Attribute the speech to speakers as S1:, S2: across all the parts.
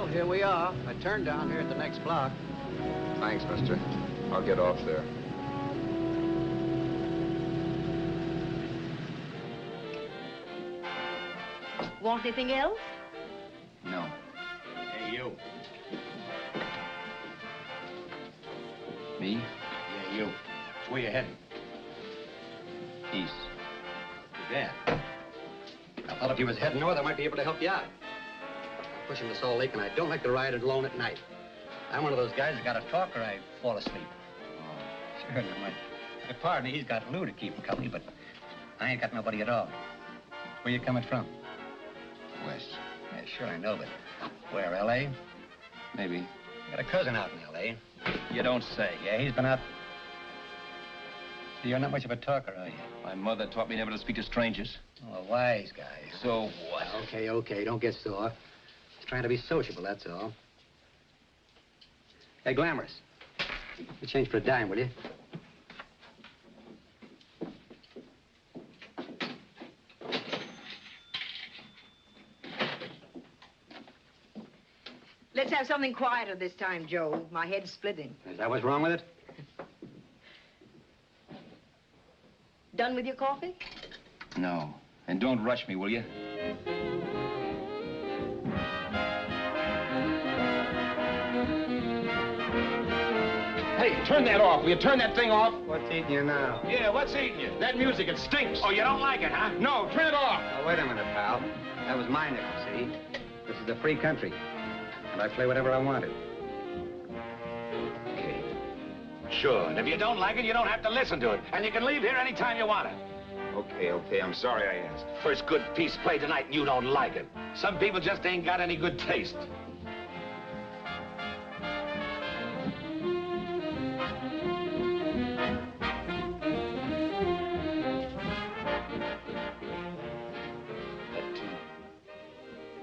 S1: Well, here we are. I turned down here at the next block.
S2: Thanks, mister. I'll get off there.
S3: Want anything else?
S2: No.
S4: Hey, you.
S2: Me?
S4: Yeah, you. So where you heading?
S2: East.
S4: Too bad. I thought if you was heading north, I might be able to help you out. I'm pushing the Salt Lake, and I don't like to ride it alone at night. I'm one of those guys that got to talk or I fall asleep. Oh, sure, my partner, he's got Lou to keep him company, but I ain't got nobody at all. Where you coming from?
S2: West.
S4: Yeah, sure, I know, but where, L.A.?
S2: Maybe.
S4: I got a cousin out in L.A.
S2: You don't say.
S4: Yeah, he's been out. You're not much of a talker, are you?
S2: My mother taught me never to speak to strangers.
S4: Oh, a wise guy.
S2: So what?
S4: Okay, don't get sore. Just trying to be sociable, that's all. Hey, Glamorous. You change for a dime, will you?
S3: Let's have something quieter this time, Joe. My head's splitting.
S4: Is that what's wrong with it?
S3: Done with your coffee?
S2: No. And don't rush me, will you?
S5: Hey, turn that off. Will you turn that thing off?
S4: What's eating you now?
S5: Yeah, what's eating you? That music, it stinks. Oh, you don't like it, huh? No, turn it off.
S4: Now, wait a minute, pal. That was my nickel, see? This is a free country. And I play whatever I wanted.
S5: Okay. Sure, and if you don't like it, you don't have to listen to it. And you can leave here anytime you want it.
S2: Okay, I'm sorry I asked.
S5: First good piece played tonight and you don't like it. Some people just ain't got any good taste.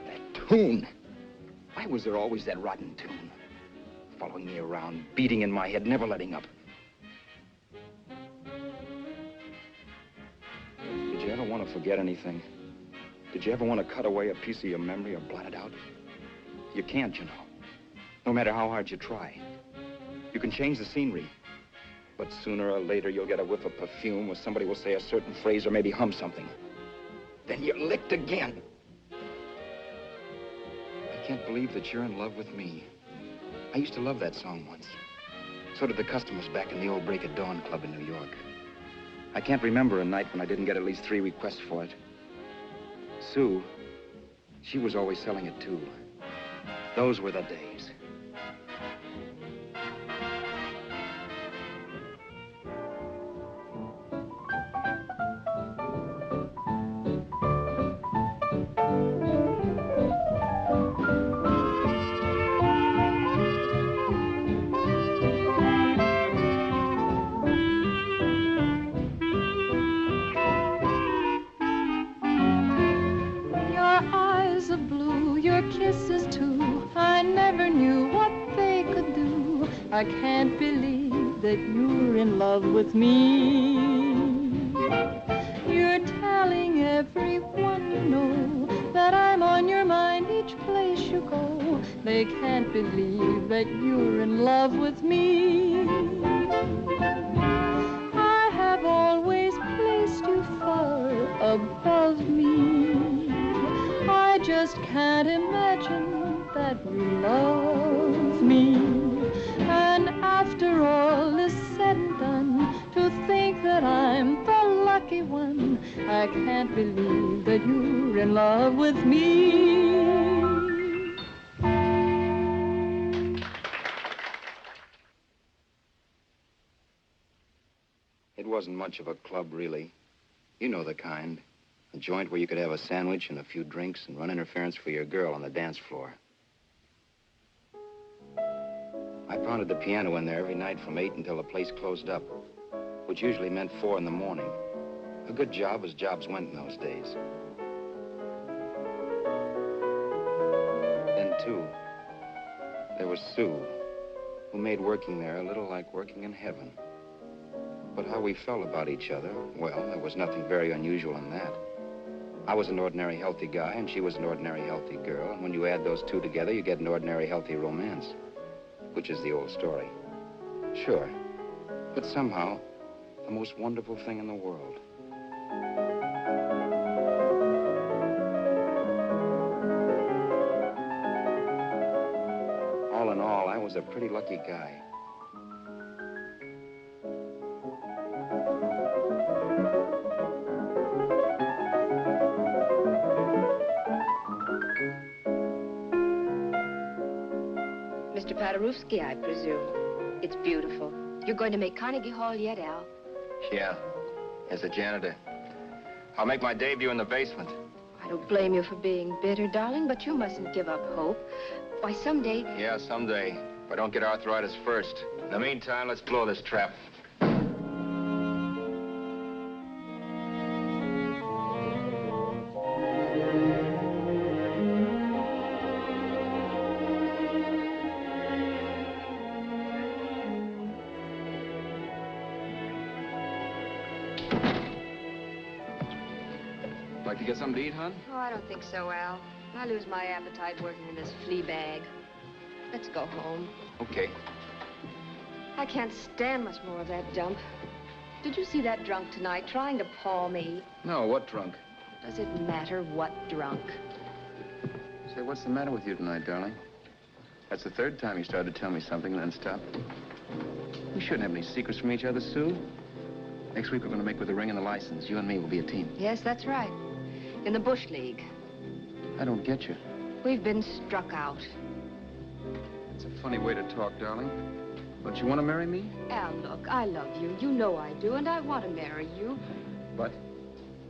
S2: That tune. Why was there always that rotten tune? Following me around, beating in my head, never letting up. Did you ever want to forget anything? Did you ever want to cut away a piece of your memory or blot it out? You can't, you know. No matter how hard you try. You can change the scenery. But sooner or later, you'll get a whiff of perfume or somebody will say a certain phrase or maybe hum something. Then you're licked again. I can't believe that you're in love with me. I used to love that song once. So did the customers back in the old Break of Dawn Club in New York. I can't remember a night when I didn't get at least 3 requests for it. Sue, she was always selling it too. Those were the days.
S6: I can't believe that you're in love with me. You're telling everyone you know that I'm on your mind each place you go. They can't believe that you're in love with me. I have always placed you far above me. I just can't imagine that you love me. And after all is said and done, to think that I'm the lucky one, I can't believe that you're in love with me.
S2: It wasn't much of a club, really. You know the kind. A joint where you could have a sandwich and a few drinks and run interference for your girl on the dance floor. I pounded the piano in there every night from 8 until the place closed up, which usually meant 4 in the morning. A good job as jobs went in those days. Then, too, there was Sue, who made working there a little like working in heaven. But how we felt about each other, well, there was nothing very unusual in that. I was an ordinary healthy guy, and she was an ordinary healthy girl. And when you add those two together, you get an ordinary healthy romance, which is the old story. Sure. But somehow, the most wonderful thing in the world. All in all, I was a pretty lucky guy.
S3: Mr. Paderewski, I presume. It's beautiful. You're going to make Carnegie Hall yet, Al?
S2: Yeah, as a janitor. I'll make my debut in the basement.
S3: I don't blame you for being bitter, darling, but you mustn't give up hope. Why, someday...
S2: Yeah, someday. If I don't get arthritis first. In the meantime, let's blow this trap. Like to get something to eat, hon?
S3: Oh, I don't think so, Al. I lose my appetite working in this flea bag. Let's go home.
S2: Okay.
S3: I can't stand much more of that dump. Did you see that drunk tonight trying to paw me?
S2: No, what drunk?
S3: Does it matter what drunk?
S2: Say, what's the matter with you tonight, darling? That's the third time you started to tell me something and then stopped. We shouldn't have any secrets from each other, Sue. Next week, we're going to make with the ring and the license. You and me will be a team.
S3: Yes, that's right. In the Bush League.
S2: I don't get you.
S3: We've been struck out.
S2: It's a funny way to talk, darling. Don't you want to marry me?
S3: Al, look, I love you. You know I do, and I want to marry you.
S2: But?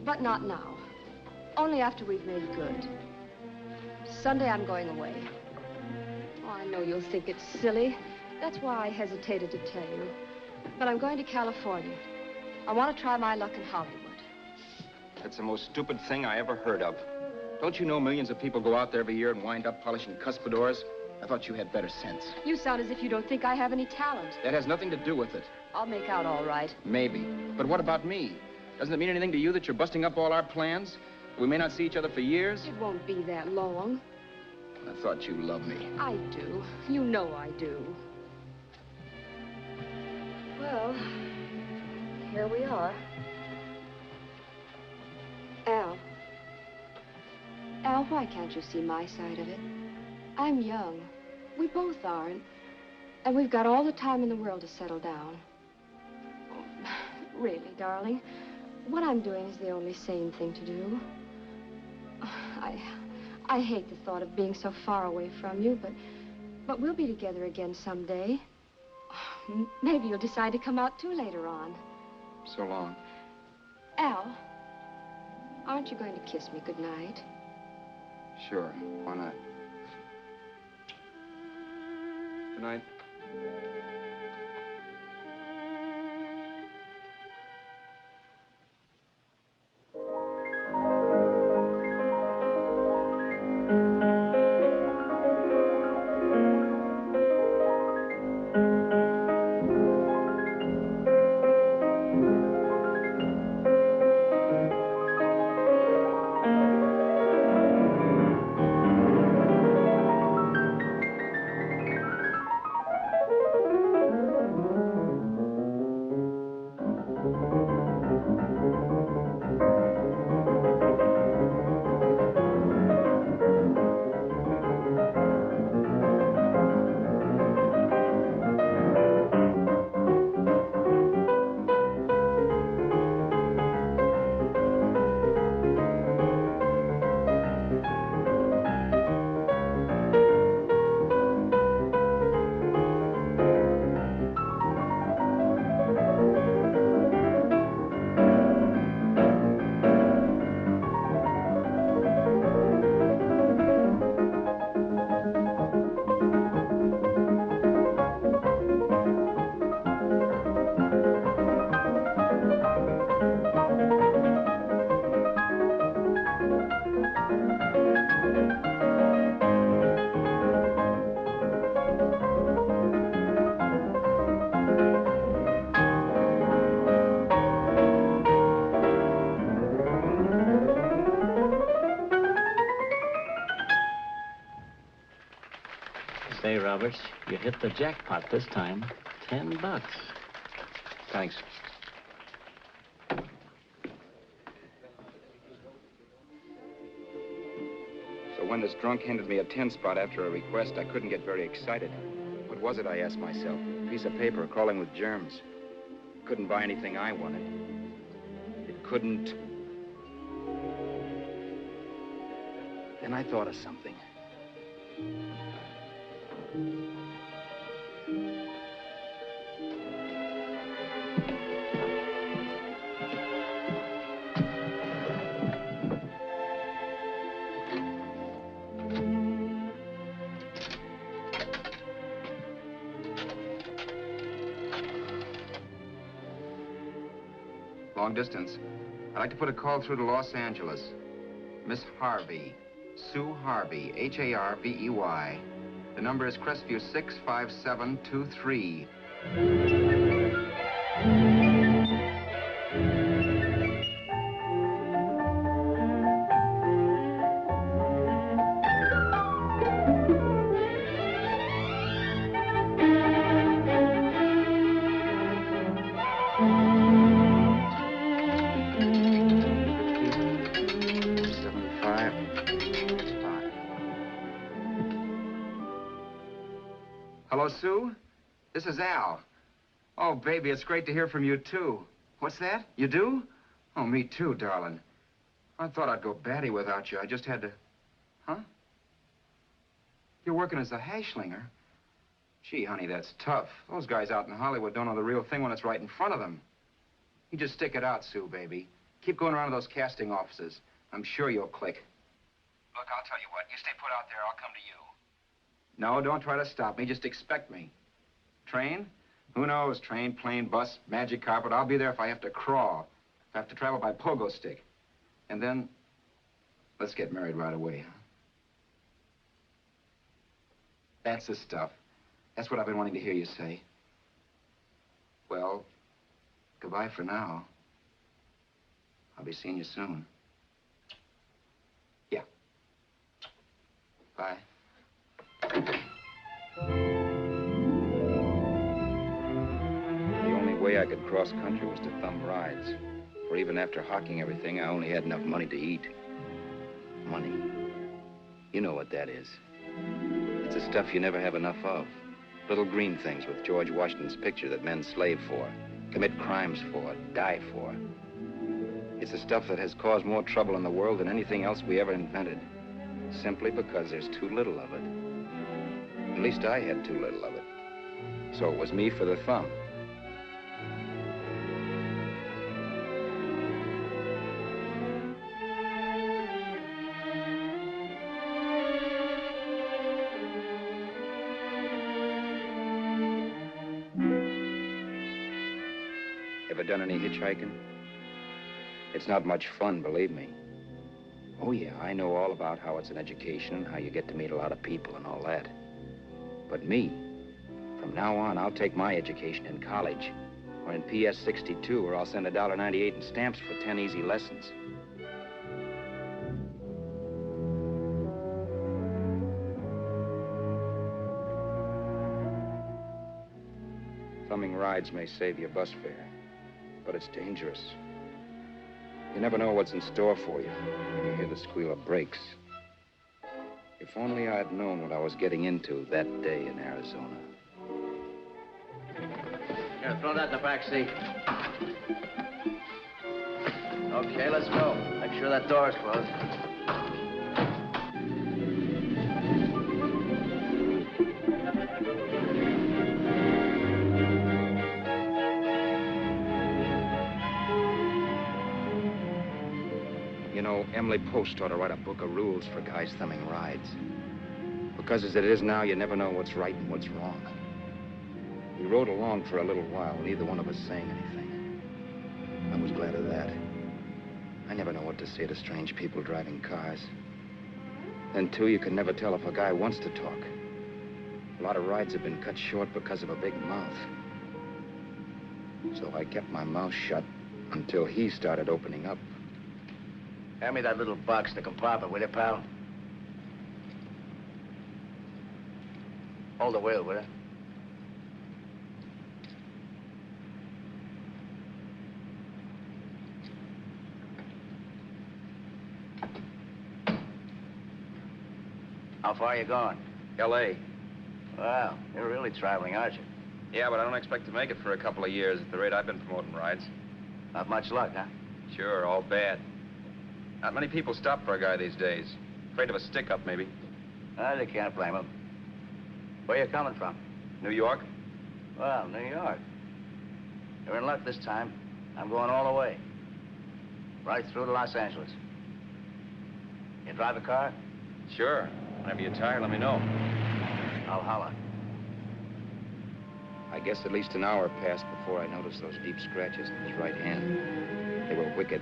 S3: But not now. Only after we've made good. Sunday, I'm going away. Oh, I know you'll think it's silly. That's why I hesitated to tell you. But I'm going to California. I want to try my luck in Hollywood.
S2: That's the most stupid thing I ever heard of. Don't you know millions of people go out there every year and wind up polishing cuspidors? I thought you had better sense.
S3: You sound as if you don't think I have any talent.
S2: That has nothing to do with it.
S3: I'll make out all right.
S2: Maybe. But what about me? Doesn't it mean anything to you that you're busting up all our plans? We may not see each other for years?
S3: It won't be that long.
S2: I thought you loved me.
S3: I do. You know I do. Well, here we are. Al. Al, why can't you see my side of it? I'm young. We both are, and we've got all the time in the world to settle down. Really, darling, what I'm doing is the only sane thing to do. I hate the thought of being so far away from you, but we'll be together again someday. Maybe you'll decide to come out too later on.
S2: So long.
S3: Al, aren't you going to kiss me goodnight?
S2: Sure. Why not? Good night.
S7: Say, Roberts, you hit the jackpot this time. $10.
S2: Thanks. So when this drunk handed me a 10 spot after a request, I couldn't get very excited. What was it, I asked myself? A piece of paper crawling with germs. Couldn't buy anything I wanted. It couldn't... Then I thought of something. Long distance. I'd like to put a call through to Los Angeles. Miss Harvey. Sue Harvey, Harvey. The number is Crestview 65723. Hello, Sue? This is Al. Oh, baby, it's great to hear from you, too. What's that? You do? Oh, me too, darling. I thought I'd go batty without you. I just had to... Huh? You're working as a hashlinger? Gee, honey, that's tough. Those guys out in Hollywood don't know the real thing when it's right in front of them. You just stick it out, Sue, baby. Keep going around to those casting offices. I'm sure you'll click. Look, I'll tell you what. You stay put out there. I'll come to you. No, don't try to stop me. Just expect me. Train? Who knows? Train, plane, bus, magic carpet. I'll be there if I have to crawl. If I have to travel by pogo stick. And then, let's get married right away, huh? That's the stuff. That's what I've been wanting to hear you say. Well, goodbye for now. I'll be seeing you soon. Yeah. Bye. The only way I could cross country was to thumb rides. For even after hawking everything, I only had enough money to eat. Money. You know what that is. It's the stuff you never have enough of. Little green things with George Washington's picture that men slave for, commit crimes for, die for. It's the stuff that has caused more trouble in the world than anything else we ever invented. Simply because there's too little of it. At least I had too little of it. So it was me for the thumb. Ever done any hitchhiking? It's not much fun, believe me. Oh, yeah, I know all about how it's an education and how you get to meet a lot of people and all that. But me, from now on, I'll take my education in college or in PS 62, or I'll send $1.98 in stamps for 10 easy lessons. Thumbing rides may save you bus fare, but it's dangerous. You never know what's in store for you when you hear the squeal of brakes. If only I'd known what I was getting into that day in Arizona.
S1: Here, throw that in the back seat. Okay, let's go. Make sure that door's closed.
S2: You know, Emily Post ought to write a book of rules for guys thumbing rides. Because as it is now, you never know what's right and what's wrong. We rode along for a little while, neither one of us saying anything. I was glad of that. I never know what to say to strange people driving cars. Then, too, you can never tell if a guy wants to talk. A lot of rides have been cut short because of a big mouth. So I kept my mouth shut until he started opening up.
S1: Hand me that little box in the compartment, will you, pal? Hold the wheel, will you? How far are you going?
S8: L.A.
S1: Wow, you're really traveling, aren't you?
S8: Yeah, but I don't expect to make it for a couple of years at the rate I've been promoting rides.
S1: Not much luck, huh?
S8: Sure, all bad. Not many people stop for a guy these days. Afraid of a stick-up, maybe.
S1: They can't blame them. Where you coming from?
S8: New York?
S1: Well, New York. You're in luck this time. I'm going all the way. Right through to Los Angeles. You drive a car?
S8: Sure. Whenever you're tired, let me know.
S1: I'll holler.
S2: I guess at least an hour passed before I noticed those deep scratches in his right hand. They were wicked.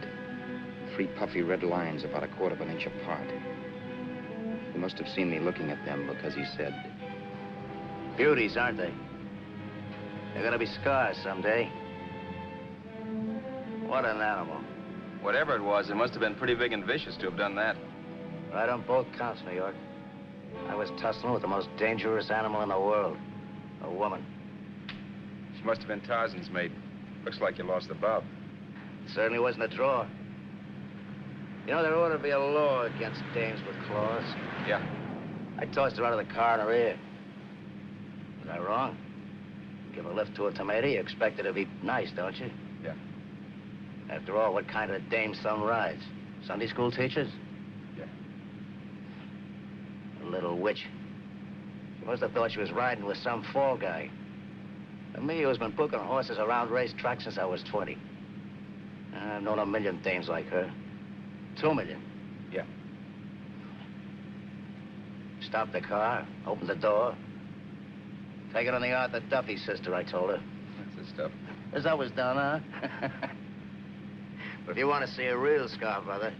S2: 3 puffy red lines about a quarter of an inch apart. He must have seen me looking at them because he said,
S1: Beauties, aren't they? They're gonna be scars someday. What an animal.
S8: Whatever it was, it must have been pretty big and vicious to have done that.
S1: Right on both counts, New York. I was tussling with the most dangerous animal in the world. A woman.
S8: She must have been Tarzan's mate. Looks like you lost the bob.
S1: It certainly wasn't a draw. You know, there ought to be a law against dames with claws.
S8: Yeah.
S1: I tossed her out of the car in her ear. Was I wrong? Give a lift to a tomato, you expect her to be nice, don't you?
S8: Yeah.
S1: After all, what kind of dame son rides? Sunday school teachers?
S8: Yeah.
S1: A little witch. She must have thought she was riding with some fall guy. And me, who's been booking horses around racetracks since I was 20. I've known a million dames like her. 2 million.
S8: Yeah.
S1: Stopped the car, opened the door. Take it on the Arthur Duffy sister, I told her.
S8: That's the stuff.
S1: As always done, huh? But if you want to see a real scar, brother,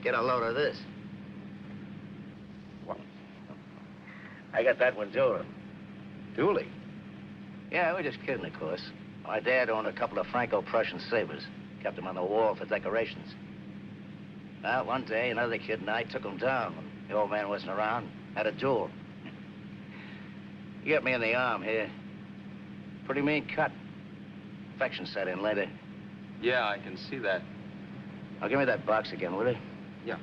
S1: get a load of this.
S8: What?
S1: I got that one, Dooley.
S8: Dooley?
S1: Yeah, we're just kidding, of course. My dad owned a couple of Franco-Prussian sabers. Kept them on the wall for decorations. Well, one day, another kid and I took them down. When the old man wasn't around. Had a duel. He got me in the arm here. Pretty mean cut. Infection set in later.
S8: Yeah, I can see that.
S1: Now, give me that box again, will you?
S8: Yeah.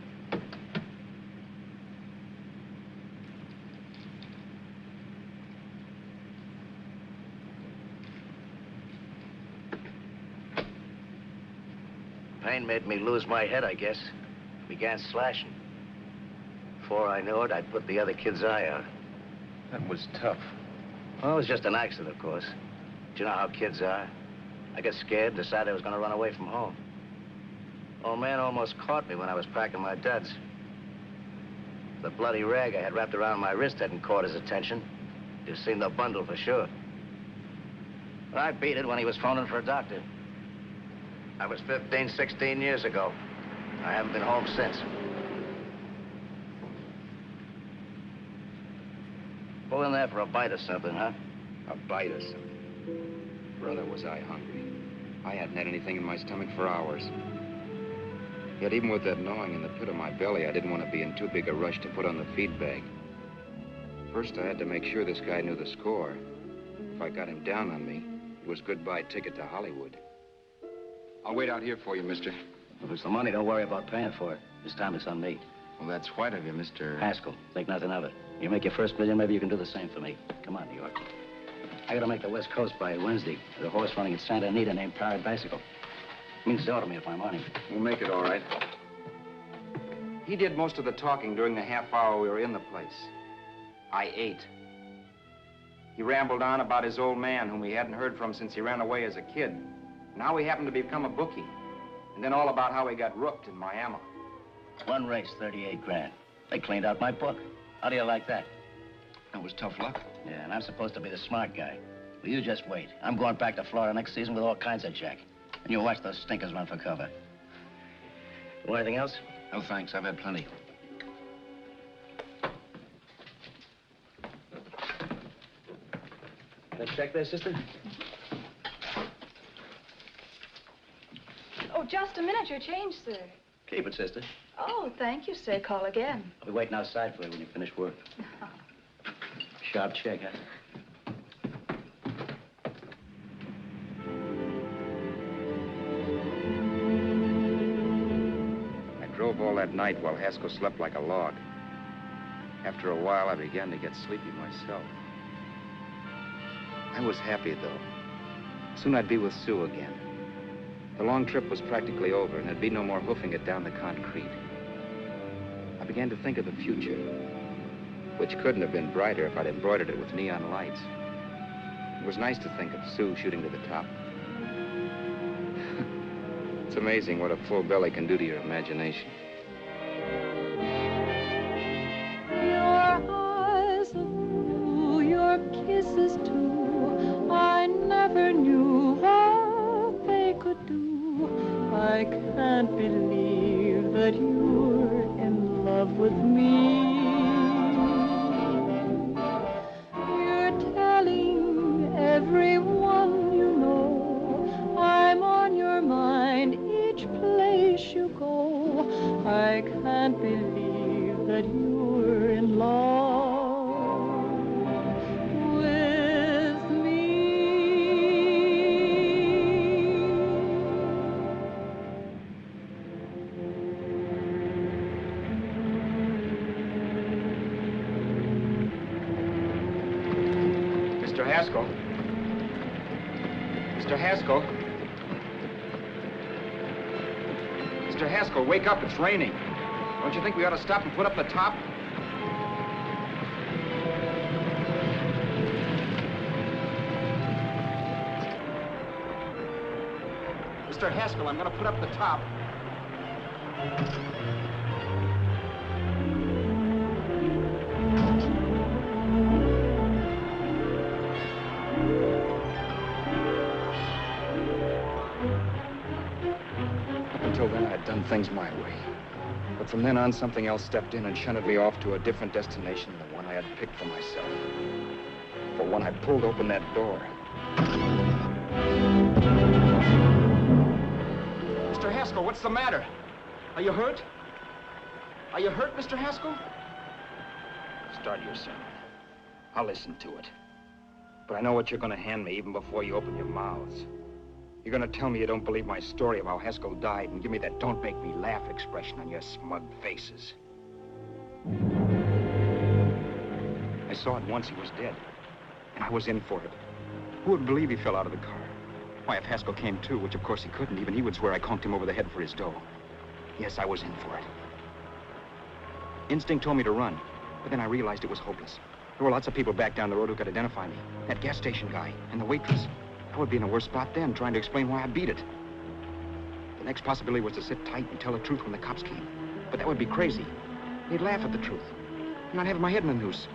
S1: Pain made me lose my head, I guess. Began slashing. Before I knew it, I'd put the other kid's eye out.
S8: That was tough.
S1: Well, it was just an accident, of course. But you know how kids are. I got scared, decided I was going to run away from home. Old man almost caught me when I was packing my duds. The bloody rag I had wrapped around my wrist hadn't caught his attention. You've seen the bundle for sure. But I beat it when he was phoning for a doctor. That was 15, 16 years ago. I haven't been home since. Pull in there for a bite or something, huh?
S2: a bite or something. Brother, was I hungry. I hadn't had anything in my stomach for hours. Yet even with that gnawing in the pit of my belly, I didn't want to be in too big a rush to put on the feed bag. First, I had to make sure this guy knew the score. If I got him down on me, it was goodbye ticket to Hollywood. I'll wait out here for you, mister.
S1: If it's the money, don't worry about paying for it. This time it's on me.
S2: Well, that's white of you, Mr.
S1: Haskell, think nothing of it. You make your first million, maybe you can do the same for me. Come on, New York. I gotta make the West Coast by Wednesday. There's a horse running at Santa Anita named Parrot Bicycle. Means dough to me if I'm on him.
S2: We'll make it all right. He did most of the talking during the half hour we were in the place. I ate. He rambled on about his old man, whom he hadn't heard from since he ran away as a kid. Now he happened to become a bookie. And then all about how he got rooked in Miami.
S1: One race, 38 grand. They cleaned out my book. How do you like that?
S2: That was tough luck.
S1: Yeah, and I'm supposed to be the smart guy. Well, you just wait. I'm going back to Florida next season with all kinds of jack. And you watch those stinkers run for cover. You want anything else?
S2: No, thanks. I've had plenty.
S1: Can I check there, sister?
S9: Oh, just a minute. Your change, sir.
S1: Keep it, sister.
S9: Oh, thank you, sir. Call again.
S1: I'll be waiting outside for you when you finish work. Sharp check, huh?
S8: drove all that night while Haskell slept like a log. After a while, I began to get sleepy myself. I was happy, though. Soon I'd be with Sue again. The long trip was practically over, and there'd be no more hoofing it down the concrete. I began to think of the future, which couldn't have been brighter if I'd embroidered it with neon lights. It was nice to think of Sue shooting to the top. It's amazing what a full belly can do to your imagination.
S6: Your eyes are blue, your kisses too. I never knew what they could do. I can't believe that you're in love with me. You're telling everyone you know I'm on your mind each place you go. I can't believe that you're in love with me.
S2: Mr. Haskell. Mr. Haskell. Mr. Haskell, wake up. It's raining. Don't you think we ought to stop and put up the top? Mr. Haskell, I'm going to put up the top. Up until then, I had done things my way. But from then on, something else stepped in and shunted me off to a different destination than the one I had picked for myself. For when I pulled open that door... Mr. Haskell, what's the matter? Are you hurt? Are you hurt, Mr. Haskell? Start your sermon. I'll listen to it. But I know what you're going to hand me even before you open your mouths. You're going to tell me you don't believe my story of how Haskell died and give me that don't make me laugh expression on your smug faces. I saw at once he was dead, and I was in for it. Who would believe he fell out of the car? Why, if Haskell came too, which of course he couldn't, even he would swear I conked him over the head for his dough. Yes, I was in for it. Instinct told me to run, but then I realized it was hopeless. There were lots of people back down the road who could identify me. That gas station guy and the waitress. I would be in a worse spot then, trying to explain why I beat it. The next possibility was to sit tight and tell the truth when the cops came. But that would be crazy. They'd laugh at the truth. I'm not having my head in a noose.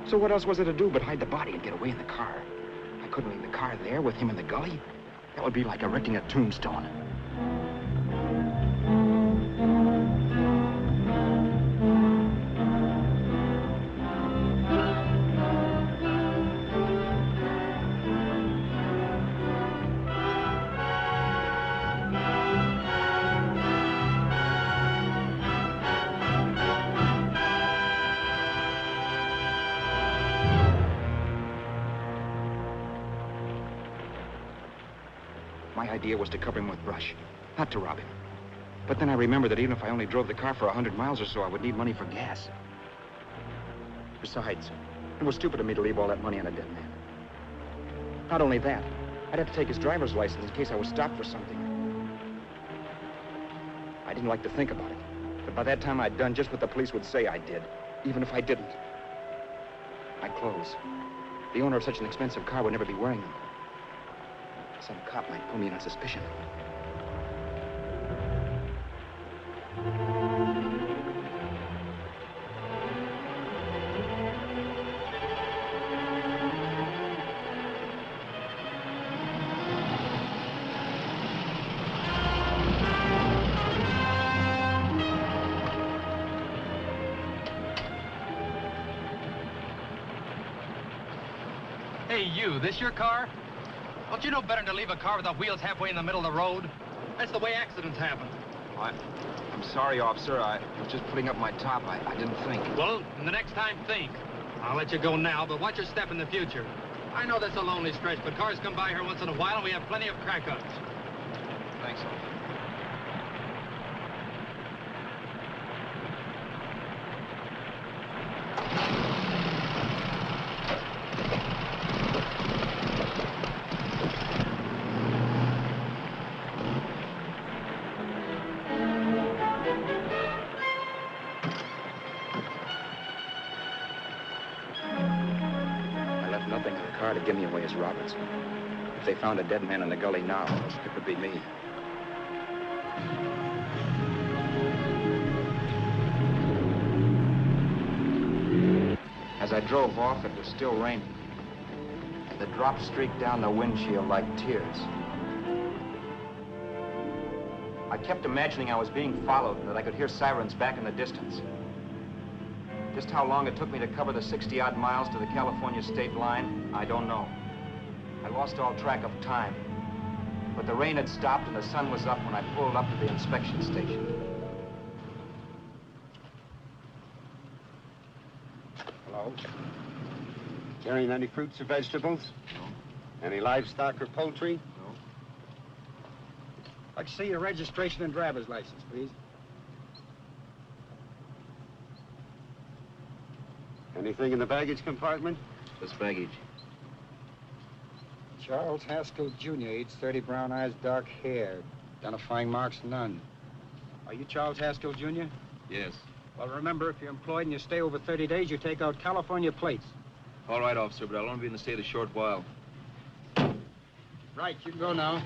S2: So what else was there to do but hide the body and get away in the car? I couldn't leave the car there with him in the gully. That would be like erecting a tombstone. My idea was to cover him with brush, not to rob him. But then I remembered that even if I only drove the car for 100 miles or so, I would need money for gas. Besides, it was stupid of me to leave all that money on a dead man. Not only that, I'd have to take his driver's license in case I was stopped for something. I didn't like to think about it, but by that time I'd done just what the police would say I did, even if I didn't. My clothes. The owner of such an expensive car would never be wearing them. Some cop might pull me in on suspicion.
S4: Hey, you, this your car? Don't you know better than to leave a car with the wheels halfway in the middle of the road? That's the way accidents happen.
S2: I'm sorry, officer. I was just putting up my top. I didn't think.
S4: Well, the next time, think. I'll let you go now, but watch your step in the future. I know that's a lonely stretch, but cars come by here once in a while, and we have plenty of crack-ups.
S2: Thanks, officer. car to give me away as Roberts. If they found a dead man in the gully now, it would be me. As I drove off, it was still raining. The drops streaked down the windshield like tears. I kept imagining I was being followed and that I could hear sirens back in the distance. Just how long it took me to cover the 60-odd miles to the California state line, I don't know. I lost all track of time. But the rain had stopped and the sun was up when I pulled up to the inspection station.
S10: Hello? Carrying any fruits or vegetables? No. Any livestock or poultry?
S2: No.
S10: I'd see your registration and driver's license, please. Anything in the baggage compartment?
S2: Just baggage.
S10: Charles Haskell, Jr., age 30, brown eyes, dark hair. Identifying marks, none. Are you Charles Haskell, Jr.?
S2: Yes.
S10: Well, remember, if you're employed and you stay over 30 days, you take out California plates.
S2: All right, officer, but I'll only be in the state a short while.
S10: Right, you can go now.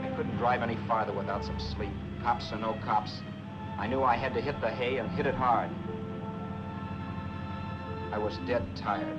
S2: I couldn't drive any farther without some sleep. Cops or no cops, I knew I had to hit the hay and hit it hard. I was dead tired.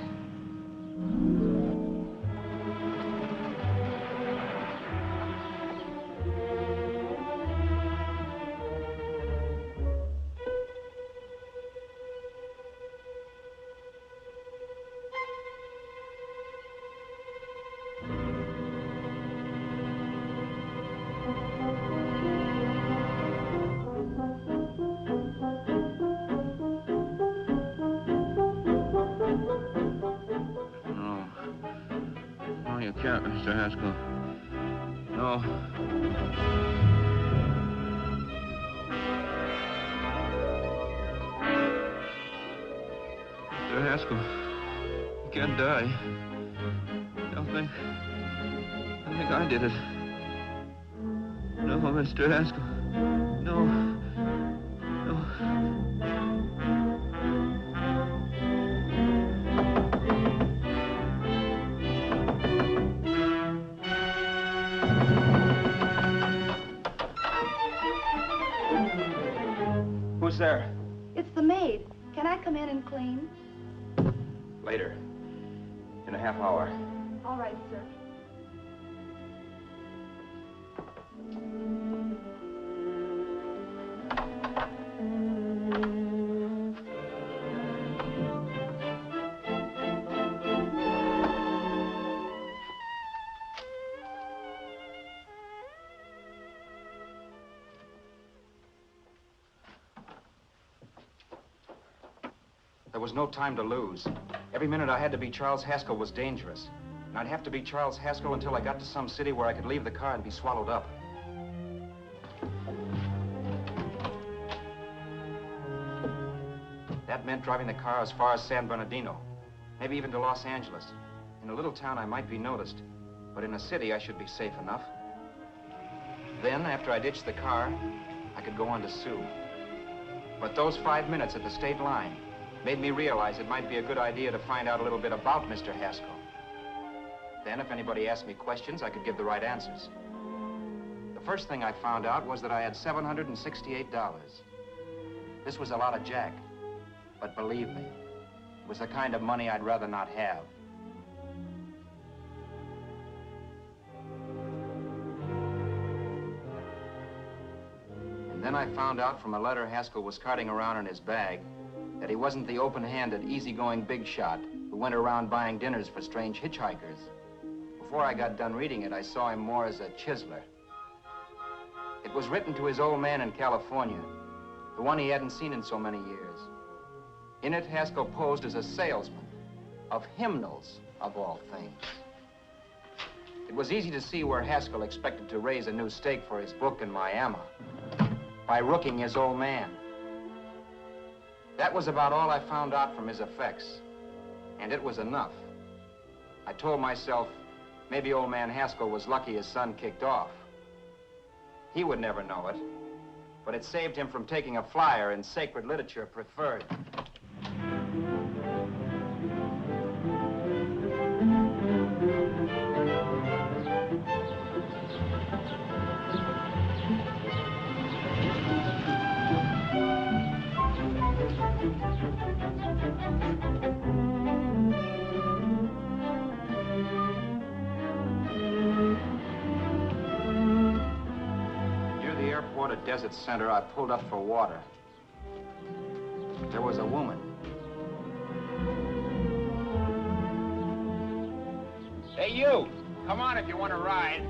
S11: You can't, Mr. Haskell. No. Mr. Haskell, you can't die. I think I did it. No, Mr. Haskell. No. No.
S2: Who's there?
S9: It's the maid. Can I come in and clean?
S2: Later. In a half hour.
S9: All right, sir.
S2: There was no time to lose. Every minute I had to be Charles Haskell was dangerous. And I'd have to be Charles Haskell until I got to some city where I could leave the car and be swallowed up. That meant driving the car as far as San Bernardino, maybe even to Los Angeles. In a little town, I might be noticed, but in a city, I should be safe enough. Then, after I ditched the car, I could go on to Sue. But those 5 minutes at the state line made me realize it might be a good idea to find out a little bit about Mr. Haskell. Then, if anybody asked me questions, I could give the right answers. The first thing I found out was that I had $768. This was a lot of jack, but believe me, it was the kind of money I'd rather not have. And then I found out from a letter Haskell was carting around in his bag that he wasn't the open-handed, easygoing big shot who went around buying dinners for strange hitchhikers. Before I got done reading it, I saw him more as a chiseler. It was written to his old man in California, the one he hadn't seen in so many years. In it, Haskell posed as a salesman of hymnals, of all things. It was easy to see where Haskell expected to raise a new stake for his book in Miami by rooking his old man. That was about all I found out from his effects, and it was enough. I told myself, maybe old man Haskell was lucky his son kicked off. He would never know it. but it saved him from taking a flyer in sacred literature preferred. At Desert Center, I pulled up for water. There was a woman.
S5: Hey, you! Come on if you want to ride.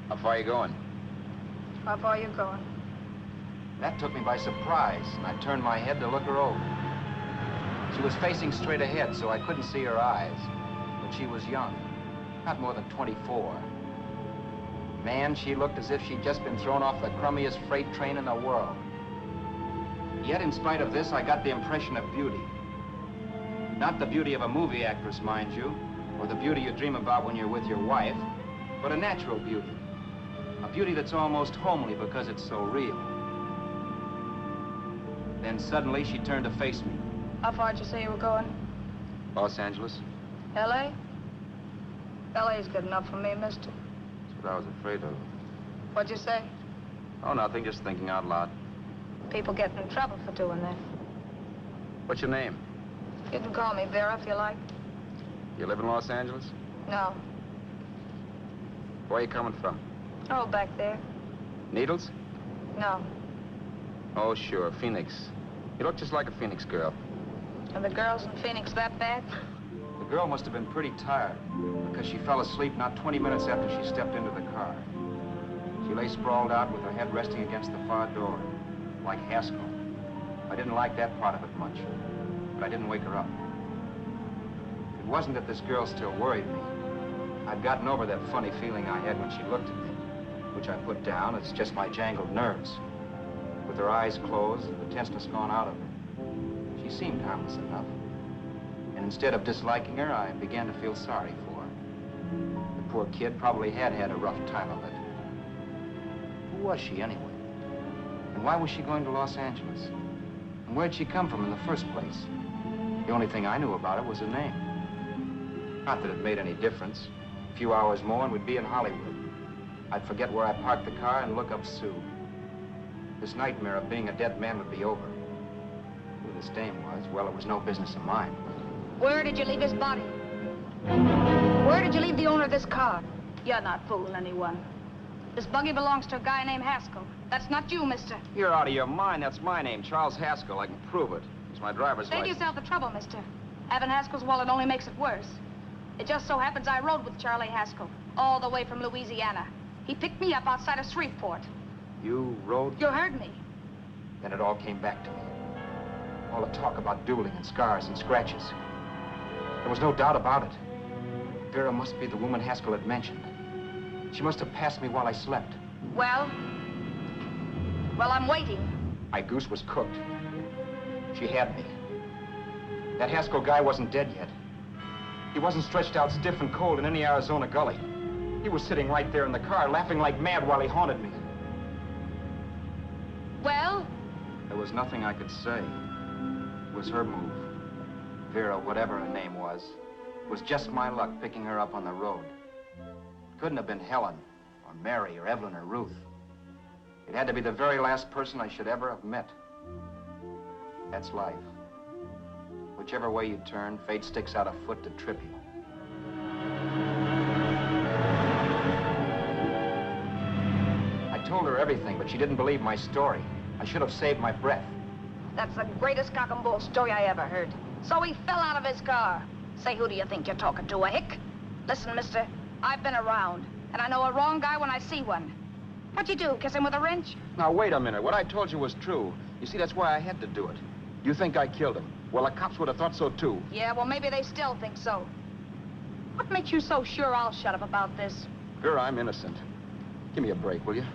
S2: How far are you going?
S9: How far are you going?
S2: That took me by surprise, and I turned my head to look her over. She was facing straight ahead, so I couldn't see her eyes. But she was young, not more than 24. Man, she looked as if she'd just been thrown off the crummiest freight train in the world. Yet, in spite of this, I got the impression of beauty. Not the beauty of a movie actress, mind you, or the beauty you dream about when you're with your wife, but a natural beauty. A beauty that's almost homely because it's so real. Then suddenly she turned to face me.
S9: How far did you say you were going?
S2: Los Angeles?
S9: L.A.? L.A.'s good enough for me, mister.
S2: That's what I was afraid of.
S9: What'd you say?
S2: Oh, nothing, just thinking out loud.
S9: People get in trouble for doing that.
S2: What's your name?
S9: You can call me Vera if you like.
S2: You live in Los Angeles?
S9: No.
S2: Where are you coming from?
S9: Oh, back there.
S2: Needles?
S9: No.
S2: Oh, sure, Phoenix. You look just like a Phoenix girl.
S9: Are the girls in Phoenix that bad?
S2: The girl must have been pretty tired, because she fell asleep not 20 minutes after she stepped into the car. She lay sprawled out with her head resting against the far door, like Haskell. I didn't like that part of it much, but I didn't wake her up. It wasn't that this girl still worried me. I'd gotten over that funny feeling I had when she looked at me, which I put down. It's just my jangled nerves. With her eyes closed and the tenseness gone out of her, she seemed harmless enough. And instead of disliking her, I began to feel sorry for her. The poor kid probably had had a rough time of it. Who was she, anyway? And why was she going to Los Angeles? And where'd she come from in the first place? The only thing I knew about her was her name. Not that it made any difference. A few hours more and we'd be in Hollywood. I'd forget where I parked the car and look up Sue. This nightmare of being a dead man would be over. Who this dame was, well, it was no business of mine.
S9: Where did you leave his body? Where did you leave the owner of this car? You're not fooling anyone. This buggy belongs to a guy named Haskell. That's not you, mister.
S2: You're out of your mind. That's my name, Charles Haskell. I can prove it. It's my driver's
S9: Save
S2: license.
S9: yourself the trouble, mister. Having Haskell's wallet only makes it worse. It just so happens I rode with Charlie Haskell, all the way from Louisiana. He picked me up outside of Shreveport.
S2: You rode?
S9: You heard me.
S2: Then it all came back to me. All the talk about dueling and scars and scratches. There was no doubt about it. Vera must be the woman Haskell had mentioned. She must have passed me while I slept.
S9: Well, I'm waiting.
S2: My goose was cooked. She had me. That Haskell guy wasn't dead yet. He wasn't stretched out stiff and cold in any Arizona gully. He was sitting right there in the car, laughing like mad while he haunted me.
S9: Well?
S2: There was nothing I could say. It was her move. Vera, whatever her name was just my luck picking her up on the road. It couldn't have been Helen, or Mary, or Evelyn, or Ruth. It had to be the very last person I should ever have met. That's life. Whichever way you turn, fate sticks out a foot to trip you. I told her everything, but she didn't believe my story. I should have saved my breath.
S9: That's the greatest cock and bull story I ever heard. So he fell out of his car. Say, who do you think you're talking to, a hick? Listen, mister, I've been around, and I know a wrong guy when I see one. What'd you do, kiss him with a wrench?
S2: Now, wait a minute. What I told you was true. You see, that's why I had to do it. You think I killed him. Well, the cops would have thought so, too.
S9: Yeah, well, maybe they still think so. What makes you so sure I'll shut up about this?
S2: Girl, I'm innocent. Give me a break, will you?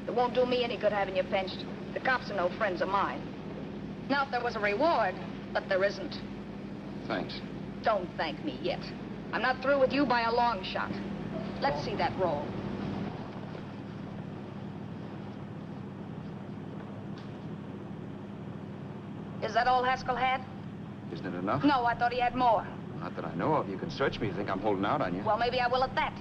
S9: It won't do me any good having you pinched. The cops are no friends of mine. Now, if there was a reward, but there isn't.
S2: Thanks.
S9: Don't thank me yet. I'm not through with you by a long shot. Let's see that roll. Is that all Haskell had?
S2: Isn't it enough?
S9: No, I thought he had more.
S2: Not that I know of. You can search me. You think I'm holding out on you?
S9: Well, maybe I will at that.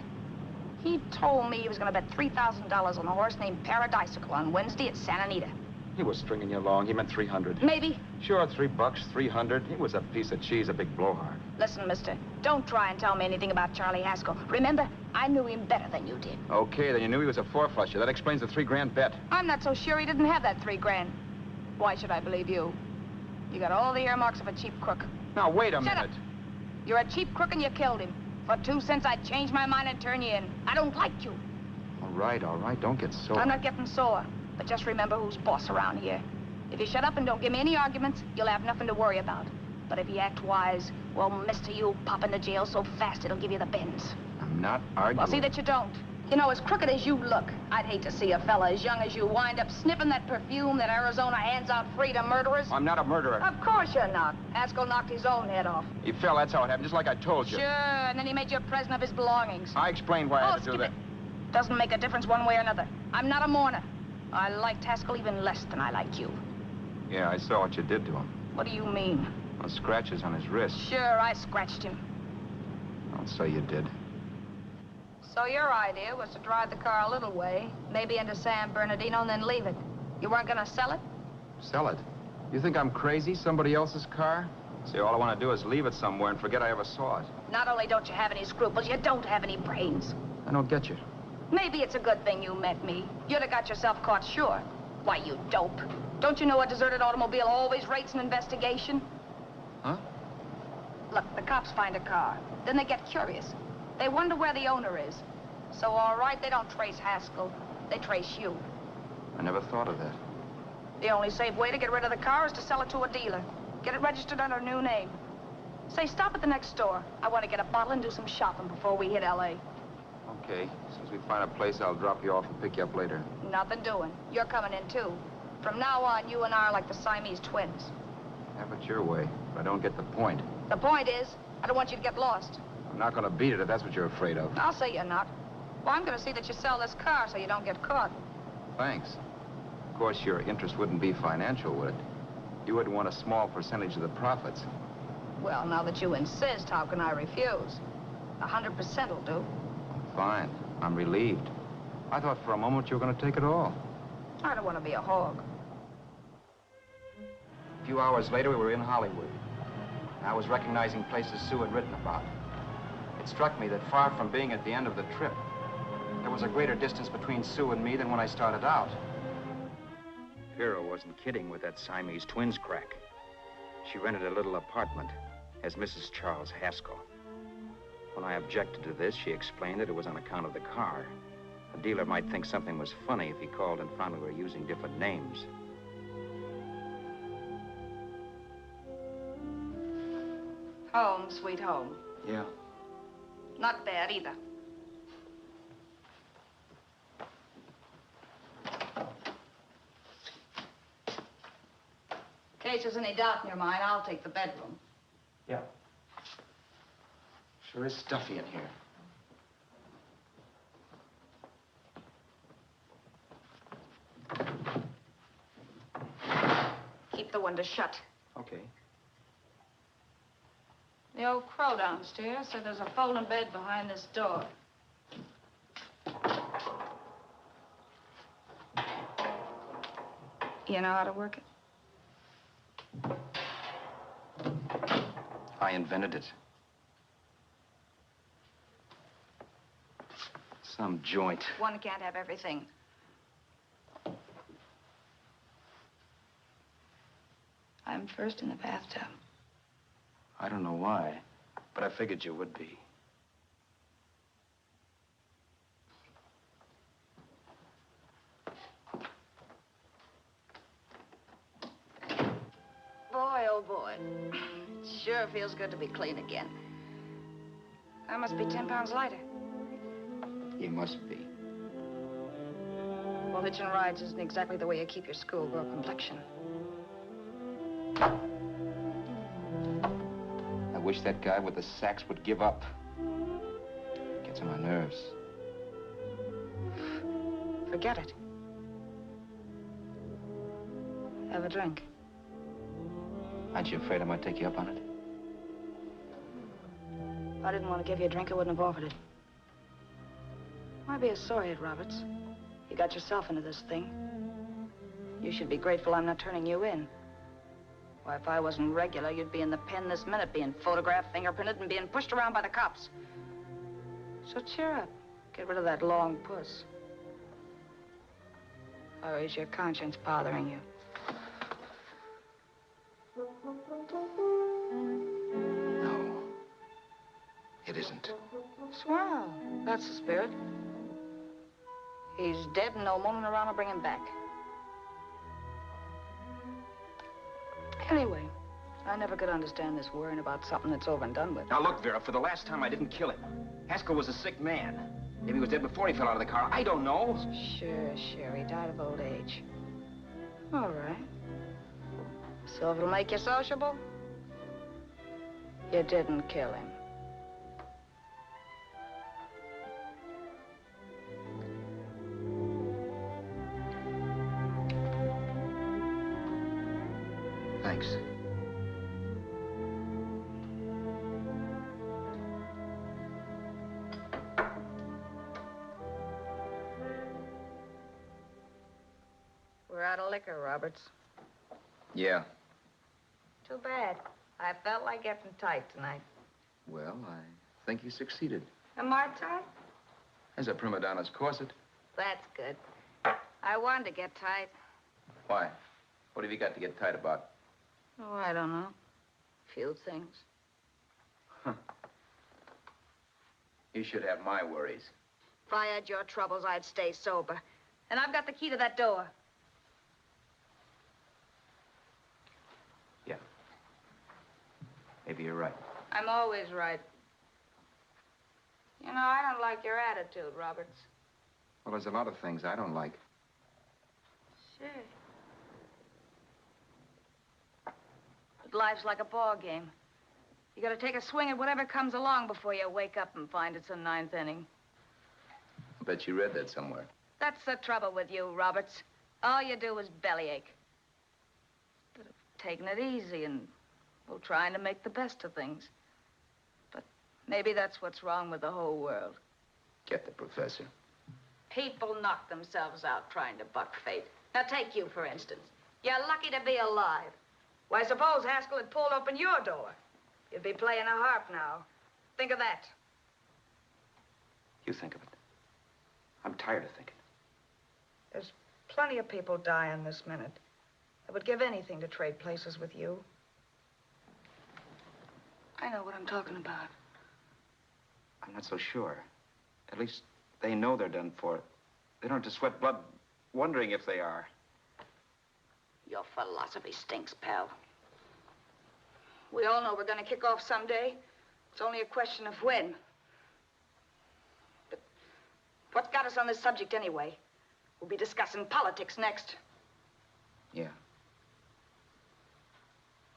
S9: He told me he was going to bet $3,000 on a horse named Paradisical on Wednesday at Santa Anita.
S2: He was stringing you along. He meant 300.
S9: Maybe.
S2: Sure, $3, 300. He was a piece of cheese, a big blowhard.
S9: Listen, mister, don't try and tell me anything about Charlie Haskell. Remember, I knew him better than you did.
S2: Okay, then you knew he was a four-flusher. That explains the $3 bet.
S9: I'm not so sure he didn't have that $3,000. Why should I believe you? You got all the earmarks of a cheap crook.
S2: Now, wait a
S9: Shut
S2: minute.
S9: up. You're a cheap crook and you killed him. For 2 cents, I'd change my mind and turn you in. I don't like you.
S2: All right. Don't get sore.
S9: I'm not getting sore, but just remember who's boss around here. If you shut up and don't give me any arguments, you'll have nothing to worry about. But if you act wise, well, mister, you'll pop into jail so fast it'll give you the bends.
S2: I'm not arguing.
S9: Well, see that you don't. You know, as crooked as you look, I'd hate to see a fella as young as you wind up sniffing that perfume that Arizona hands out free to murderers.
S2: I'm not a murderer.
S9: Of course you're not. Haskell knocked his own head off.
S2: He fell, that's how it happened, just like I told you.
S9: Sure, and then he made you a present of his belongings.
S2: I explained why I had to do
S9: skip
S2: that.
S9: it. Doesn't make a difference one way or another. I'm not a mourner. I liked Haskell even less than I like you.
S2: Yeah, I saw what you did to him.
S9: What do you mean?
S2: Those scratches on his wrist.
S9: Sure, I scratched him.
S2: I'll say you did.
S9: So your idea was to drive the car a little way, maybe into San Bernardino, and then leave it. You weren't gonna sell it?
S2: Sell it? You think I'm crazy? Somebody else's car? See, all I want to do is leave it somewhere and forget I ever saw it.
S9: Not only don't you have any scruples, you don't have any brains.
S2: I don't get you.
S9: Maybe it's a good thing you met me. You'd have got yourself caught, sure. Why, you dope. Don't you know a deserted automobile always rates an investigation?
S2: Huh?
S9: Look, the cops find a car. Then they get curious. They wonder where the owner is. So, all right, they don't trace Haskell. They trace you.
S2: I never thought of that.
S9: The only safe way to get rid of the car is to sell it to a dealer. Get it registered under a new name. Say, stop at the next store. I want to get a bottle and do some shopping before we hit L.A.
S2: Okay. As soon as we find a place, I'll drop you off and pick you up later.
S9: Nothing doing. You're coming in, too. From now on, you and I are like the Siamese twins.
S2: Have it your way, but I don't get the point.
S9: The point is, I don't want you to get lost.
S2: I'm not going to beat it if that's what you're afraid of.
S9: I'll say you're not. Well, I'm going to see that you sell this car so you don't get caught.
S2: Thanks. Of course, your interest wouldn't be financial, would it? You would want a small percentage of the profits.
S9: Well, now that you insist, how can I refuse? 100% will do.
S2: Fine. I'm relieved. I thought for a moment you were going to take it all.
S9: I don't want to be a hog.
S2: A few hours later, we were in Hollywood. And I was recognizing places Sue had written about. It struck me that far from being at the end of the trip, there was a greater distance between Sue and me than when I started out. Vera wasn't kidding with that Siamese twins crack. She rented a little apartment as Mrs. Charles Haskell. When I objected to this, she explained that it was on account of the car. A dealer might think something was funny if he called and found we were using different names.
S9: Home, sweet home.
S2: Yeah.
S9: Not bad, either. In case there's any doubt in your mind, I'll take the bedroom.
S2: Yeah. Sure is stuffy in here.
S9: Keep the window shut.
S2: Okay.
S9: The old crow downstairs said there's a folding bed behind this door. You know how to work it?
S2: I invented it.
S8: Some joint.
S9: One can't have everything. I'm first in the bathtub.
S8: I don't know why, but I figured you would be.
S9: Boy, oh boy. It sure feels good to be clean again. I must be 10 pounds lighter.
S8: You must be.
S9: Well, hitching rides isn't exactly the way you keep your schoolgirl complexion.
S8: I wish that guy with the sacks would give up. Gets on my nerves.
S9: Forget it. Have a drink.
S8: Aren't you afraid I might take you up on it?
S9: If I didn't want to give you a drink, I wouldn't have offered it. Why be a sorehead, Roberts? You got yourself into this thing. You should be grateful I'm not turning you in. Why, if I wasn't regular, you'd be in the pen this minute, being photographed, fingerprinted, and being pushed around by the cops. So cheer up. Get rid of that long puss. Or is your conscience bothering you?
S8: No. It isn't.
S9: Swell. That's the spirit. He's dead and no mulling around to bring him back. Anyway, I never could understand this worrying about something that's over and done with.
S8: Now, look, Vera, for the last time, I didn't kill him. Haskell was a sick man. Maybe he was dead before he fell out of the car. I don't know.
S9: Sure. He died of old age. All right. So if it'll make you sociable, you didn't kill him.
S8: Thanks.
S9: We're out of liquor, Roberts.
S8: Yeah.
S9: Too bad. I felt like getting tight tonight.
S8: Well, I think you succeeded.
S9: Am I tight?
S8: As a prima donna's corset.
S9: That's good. I wanted to get tight.
S8: Why? What have you got to get tight about?
S9: Oh, I don't know. A few things.
S8: You should have my worries.
S9: If I had your troubles, I'd stay sober. And I've got the key to that door.
S8: Yeah. Maybe you're right.
S9: I'm always right. You know, I don't like your attitude, Roberts.
S8: Well, there's a lot of things I don't like.
S9: Sure. But life's like a ball game. You gotta take a swing at whatever comes along before you wake up and find it's a ninth inning.
S8: I bet you read that somewhere.
S9: That's the trouble with you, Roberts. All you do is bellyache. But taking it easy and, well, trying to make the best of things. But maybe that's what's wrong with the whole world.
S8: Get the professor.
S9: People knock themselves out trying to buck fate. Now, take you, for instance. You're lucky to be alive. Why, suppose Haskell had pulled open your door. You'd be playing a harp now. Think of that.
S8: You think of it. I'm tired of thinking.
S9: There's plenty of people dying this minute. I would give anything to trade places with you. I know what I'm talking about.
S8: I'm not so sure. At least they know they're done for. They don't have to sweat blood wondering if they are.
S9: Your philosophy stinks, pal. We all know we're gonna kick off someday. It's only a question of when. But what's got us on this subject anyway? We'll be discussing politics next.
S8: Yeah.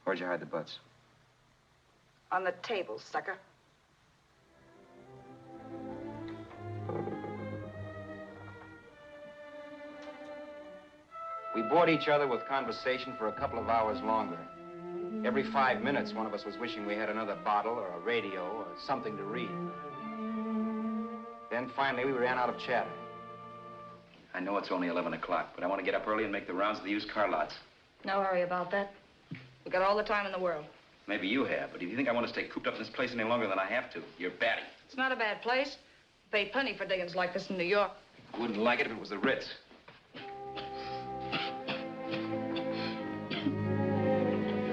S8: Where'd you hide the butts?
S9: On the table, sucker.
S8: We bored each other with conversation for a couple of hours longer. Every 5 minutes, one of us was wishing we had another bottle or a radio or something to read. Then finally, we ran out of chatter. I know it's only 11 o'clock, but I want to get up early and make the rounds of the used car lots.
S9: No hurry about that. We've got all the time in the world.
S8: Maybe you have, but if you think I want to stay cooped up in this place any longer than I have to, you're batty.
S9: It's not a bad place. Pay plenty for diggings like this in New York.
S2: I wouldn't like it if it was the Ritz.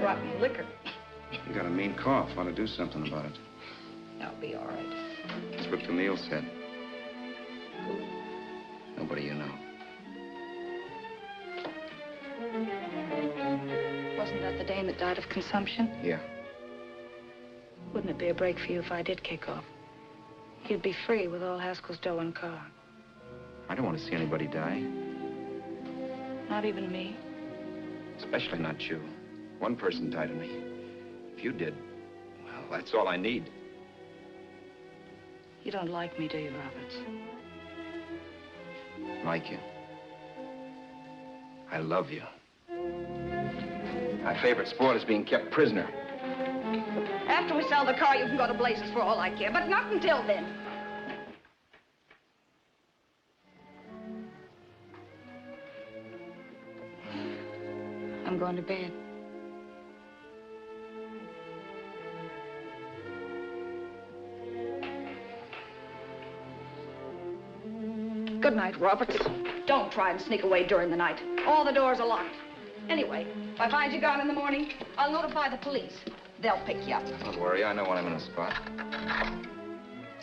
S9: Rotten liquor.
S2: You got a mean cough. Want to do something about it.
S9: I'll be all right.
S2: That's what Camille said.
S9: Who?
S2: Nobody you know.
S9: Wasn't that the dame that died of consumption?
S2: Yeah.
S9: Wouldn't it be a break for you if I did kick off? You'd be free with all Haskell's dough and car.
S2: I don't want to see anybody die.
S9: Not even me.
S2: Especially not you. One person died of me. If you did, well, that's all I need.
S9: You don't like me, do you, Roberts?
S2: Like you. I love you. My favorite sport is being kept prisoner.
S9: After we sell the car, you can go to blazes for all I care, but not until then. I'm going to bed. Good night, Roberts. Don't try and sneak away during the night. All the doors are locked. Anyway, if I find you gone in the morning, I'll notify the police. They'll pick you up.
S2: Don't worry, I know when I'm in a spot.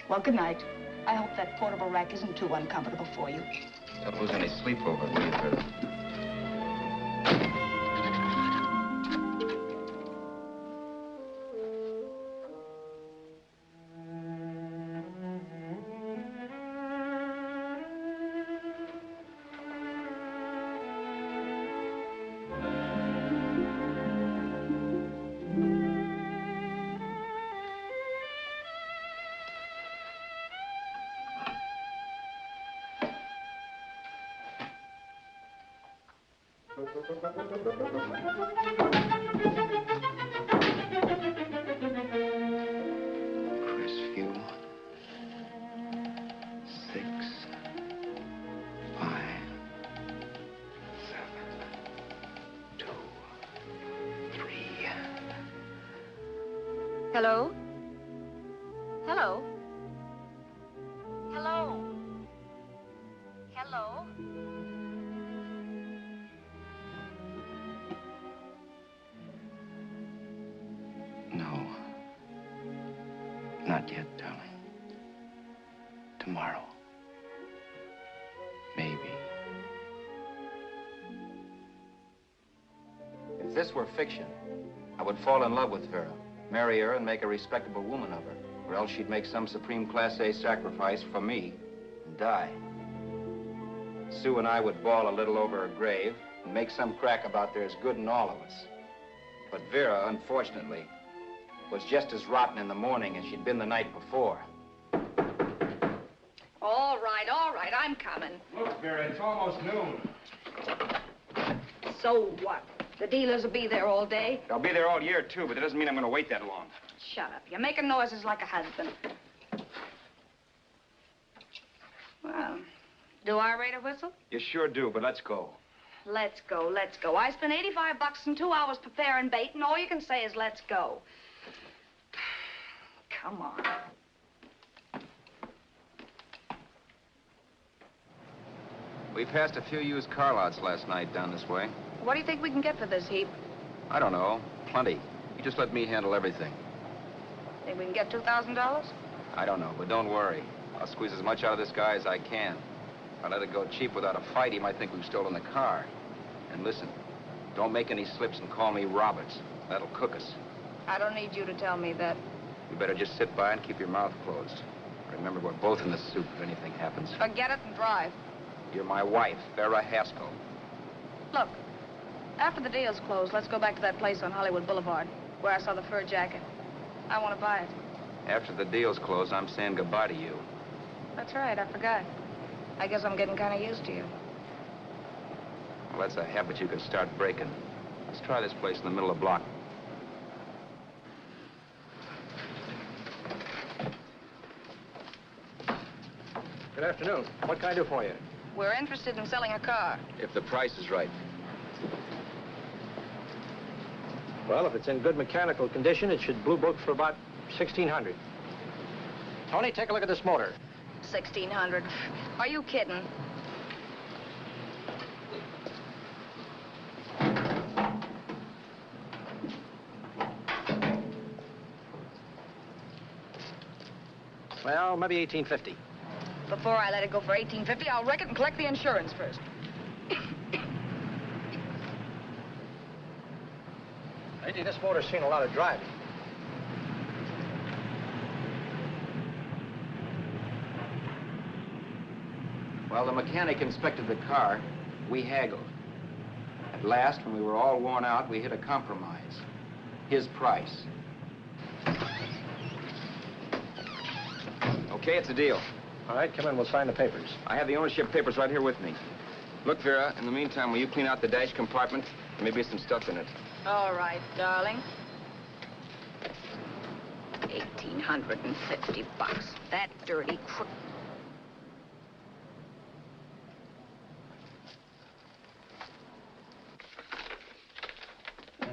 S9: Well, good night. I hope that portable rack isn't too uncomfortable for you.
S2: Don't lose any sleep over it, will you, Gerda? Crestview. 6, 5, 7, 2, 3.
S9: Hello? Hello? Hello? Hello?
S2: No. Not yet, darling. Tomorrow. Maybe. If this were fiction, I would fall in love with Vera, marry her, and make a respectable woman of her. Or else she'd make some supreme Class A sacrifice for me and die. Sue and I would bawl a little over her grave and make some crack about there's good in all of us. But Vera, unfortunately, was just as rotten in the morning as she'd been the night before.
S9: All right, I'm coming.
S2: Look, Vera, it's almost noon.
S9: So what? The dealers will be there all day.
S2: I'll be there all year, too, but that doesn't mean I'm going to wait that long.
S9: Shut up. You're making noises like a husband. Well, do I rate a whistle?
S2: You sure do, but let's go.
S9: Let's go, let's go. I spent $85 and 2 hours preparing bait, and all you can say is let's go. Come on.
S2: We passed a few used car lots last night down this way.
S9: What do you think we can get for this heap?
S2: I don't know. Plenty. You just let me handle everything.
S9: Think we can get $2,000?
S2: I don't know, but don't worry. I'll squeeze as much out of this guy as I can. If I let it go cheap without a fight, he might think we've stolen the car. And listen, don't make any slips and call me Roberts. That'll cook us.
S9: I don't need you to tell me that.
S2: You better just sit by and keep your mouth closed. Remember, we're both in the soup if anything happens.
S9: Forget it and drive.
S2: You're my wife, Vera Haskell.
S9: Look, after the deal's closed, let's go back to that place on Hollywood Boulevard where I saw the fur jacket. I want to buy it.
S2: After the deal's closed, I'm saying goodbye to you.
S9: That's right, I forgot. I guess I'm getting kind of used to you.
S2: Well, that's a habit you can start breaking. Let's try this place in the middle of the block.
S4: Good afternoon. What can I do for you?
S9: We're interested in selling a car.
S2: If the price is right.
S4: Well, if it's in good mechanical condition, it should blue book for about $1,600. Tony, take a look at this motor.
S9: 1,600. Are you kidding?
S4: Well, maybe 1850.
S9: Before I let it go for 1850, I'll wreck it and collect the insurance first.
S4: Lately, this motor's seen a lot of driving.
S8: Well, the mechanic inspected the car. We haggled. At last, when we were all worn out, we hit a compromise. His price. Okay, it's a deal.
S4: All right, come in. We'll sign the papers.
S8: I have the ownership papers right here with me. Look, Vera, in the meantime, will you clean out the dash compartment? There may be some stuff in it.
S9: All right, darling. 1,850 bucks. That dirty crook.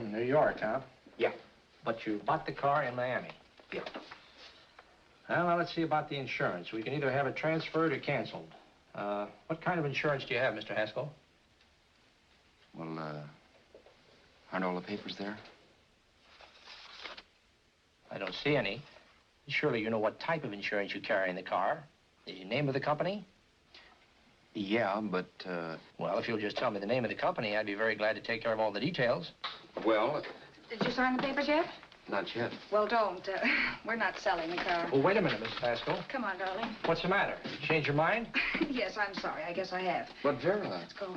S4: In New York, huh?
S8: Yeah.
S4: But you bought the car in Miami?
S8: Yeah.
S4: Well, now let's see about the insurance. We can either have it transferred or canceled. What kind of insurance do you have, Mr. Haskell?
S8: Well, aren't all the papers there?
S4: I don't see any. Surely you know what type of insurance you carry in the car. The name of the company?
S8: Yeah, but,
S4: Well, if you'll just tell me the name of the company, I'd be very glad to take care of all the details.
S8: well,
S9: Did you sign the papers yet?
S8: not yet.
S9: Well, don't. We're not selling the car.
S4: Oh, wait a minute, Miss Haskell.
S9: Come on, darling.
S4: What's the matter? You changed your mind?
S9: Yes, I'm sorry. I guess I have.
S8: But, Vera...
S9: Let's go.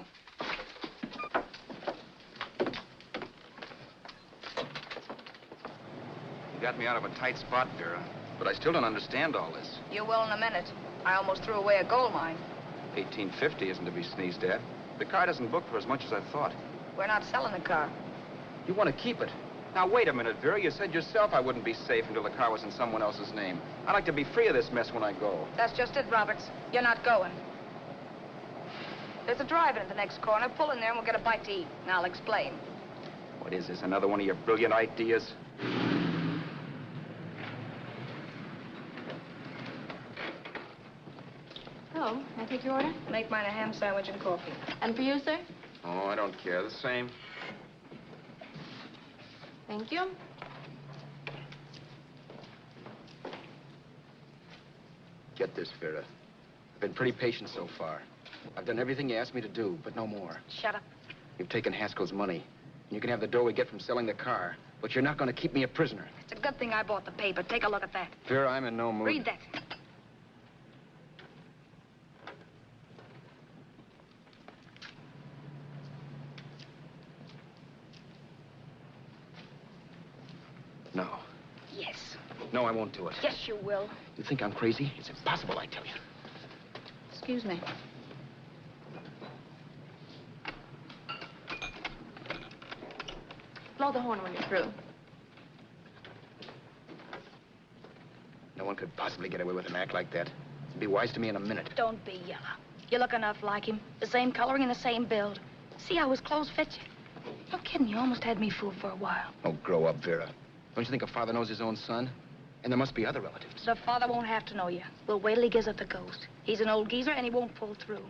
S8: You got me out of a tight spot, Vera. But I still don't understand all this.
S9: You will in a minute. I almost threw away a gold mine.
S8: 1850 isn't to be sneezed at. The car doesn't book for as much as I thought.
S9: We're not selling the car.
S8: You want to keep it. Now, wait a minute, Vera. You said yourself I wouldn't be safe until the car was in someone else's name. I'd like to be free of this mess when I go.
S9: That's just it, Roberts. You're not going. There's a drive-in at the next corner. Pull in there and we'll get a bite to eat. And I'll explain.
S8: What is this, another one of your brilliant ideas?
S3: Oh, may I take your order?
S9: Make mine a ham sandwich and coffee.
S3: And for you, sir?
S8: Oh, I don't care. The same.
S3: Thank you.
S8: Get this, Vera. I've been pretty patient so far. I've done everything you asked me to do, but no more.
S9: Shut up.
S8: You've taken Haskell's money. And you can have the dough we get from selling the car. But you're not going to keep me a prisoner.
S9: It's a good thing I bought the paper. Take a look at that.
S8: Vera, I'm in no mood.
S9: Read that.
S8: No.
S9: Yes.
S8: No, I won't do it.
S9: Yes, you will.
S8: You think I'm crazy? It's impossible, I tell you.
S3: Excuse me. Blow the horn when you're through.
S8: No one could possibly get away with an act like that. It'd be wise to me in a minute.
S9: Don't be yellow. You look enough like him. The same coloring and the same build. See how his clothes fit you? No kidding, you almost had me fooled for a while.
S8: Oh, grow up, Vera. Don't you think a father knows his own son? And there must be other relatives.
S9: The father won't have to know you. We'll wait till he gives up the ghost. He's an old geezer and he won't pull through.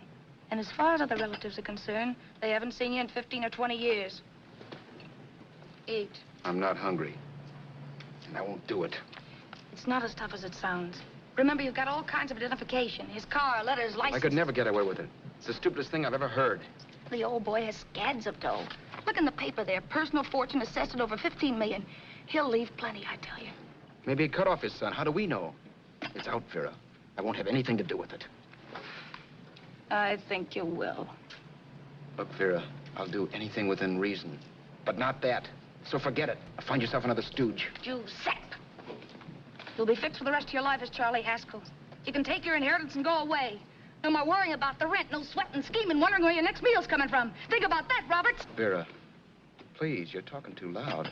S9: And as far as other relatives are concerned, they haven't seen you in 15 or 20 years. Eat.
S8: I'm not hungry. And I won't do it.
S9: It's not as tough as it sounds. Remember, you've got all kinds of identification. His car, letters, license.
S8: I could never get away with it. It's the stupidest thing I've ever heard.
S9: The old boy has scads of dough. Look in the paper there. Personal fortune assessed at over 15 million. He'll leave plenty, I tell you.
S8: Maybe he cut off his son. How do we know? It's out, Vera. I won't have anything to do with it.
S9: I think you will.
S8: Look, Vera, I'll do anything within reason. But not that. So forget it. Find yourself another stooge.
S9: Giuseppe. You'll be fixed for the rest of your life as Charlie Haskell. You can take your inheritance and go away. No more worrying about the rent, no sweating, scheming, wondering where your next meal's coming from. Think about that, Roberts.
S8: Vera, please, you're talking too loud.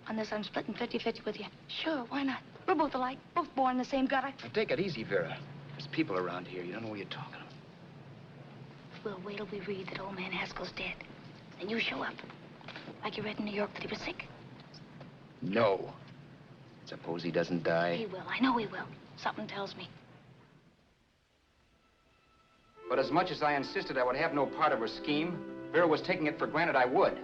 S9: On this, I'm splitting 50-50 with you. Sure, why not? We're both alike, both born in the same gutter.
S8: Now, take it easy, Vera. There's people around here. You don't know what you're talking about.
S9: We'll wait till we read that old man Haskell's dead. Then you show up. Like you read in New York that he was sick.
S8: No. Suppose he doesn't die.
S9: He will. I know he will. Something tells me.
S2: But as much as I insisted I would have no part of her scheme, Vera was taking it for granted I would.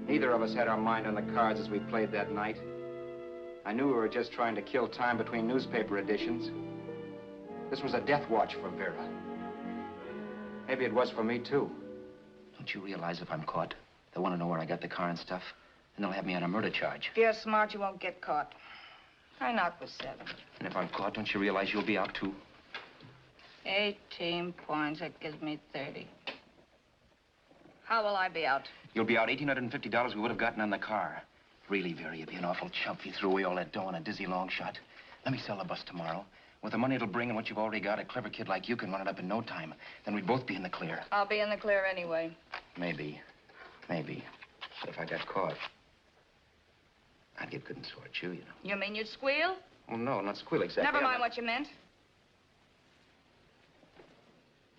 S2: Neither of us had our mind on the cards as we played that night. I knew we were just trying to kill time between newspaper editions. This was a death watch for Vera. Maybe it was for me, too.
S8: Don't you realize if I'm caught, they'll want to know where I got the car and stuff, and they'll have me on a murder charge.
S9: If you're smart, you won't get caught. I knock with 7.
S8: And if I'm caught, don't you realize you'll be out, too?
S9: 18 points, that gives me 30. How will I be out?
S8: You'll be out $1,850 we would have gotten on the car. Really, Vera, you'd be an awful chump if you threw away all that dough on a dizzy long shot. Let me sell the bus tomorrow. With the money it'll bring and what you've already got, a clever kid like you can run it up in no time. Then we'd both be in the clear.
S9: I'll be in the clear anyway.
S8: Maybe. Maybe. But if I got caught, I'd get good and sore at you, you know.
S9: You mean you'd squeal?
S8: Oh, no, not squeal exactly.
S9: Never mind what you meant.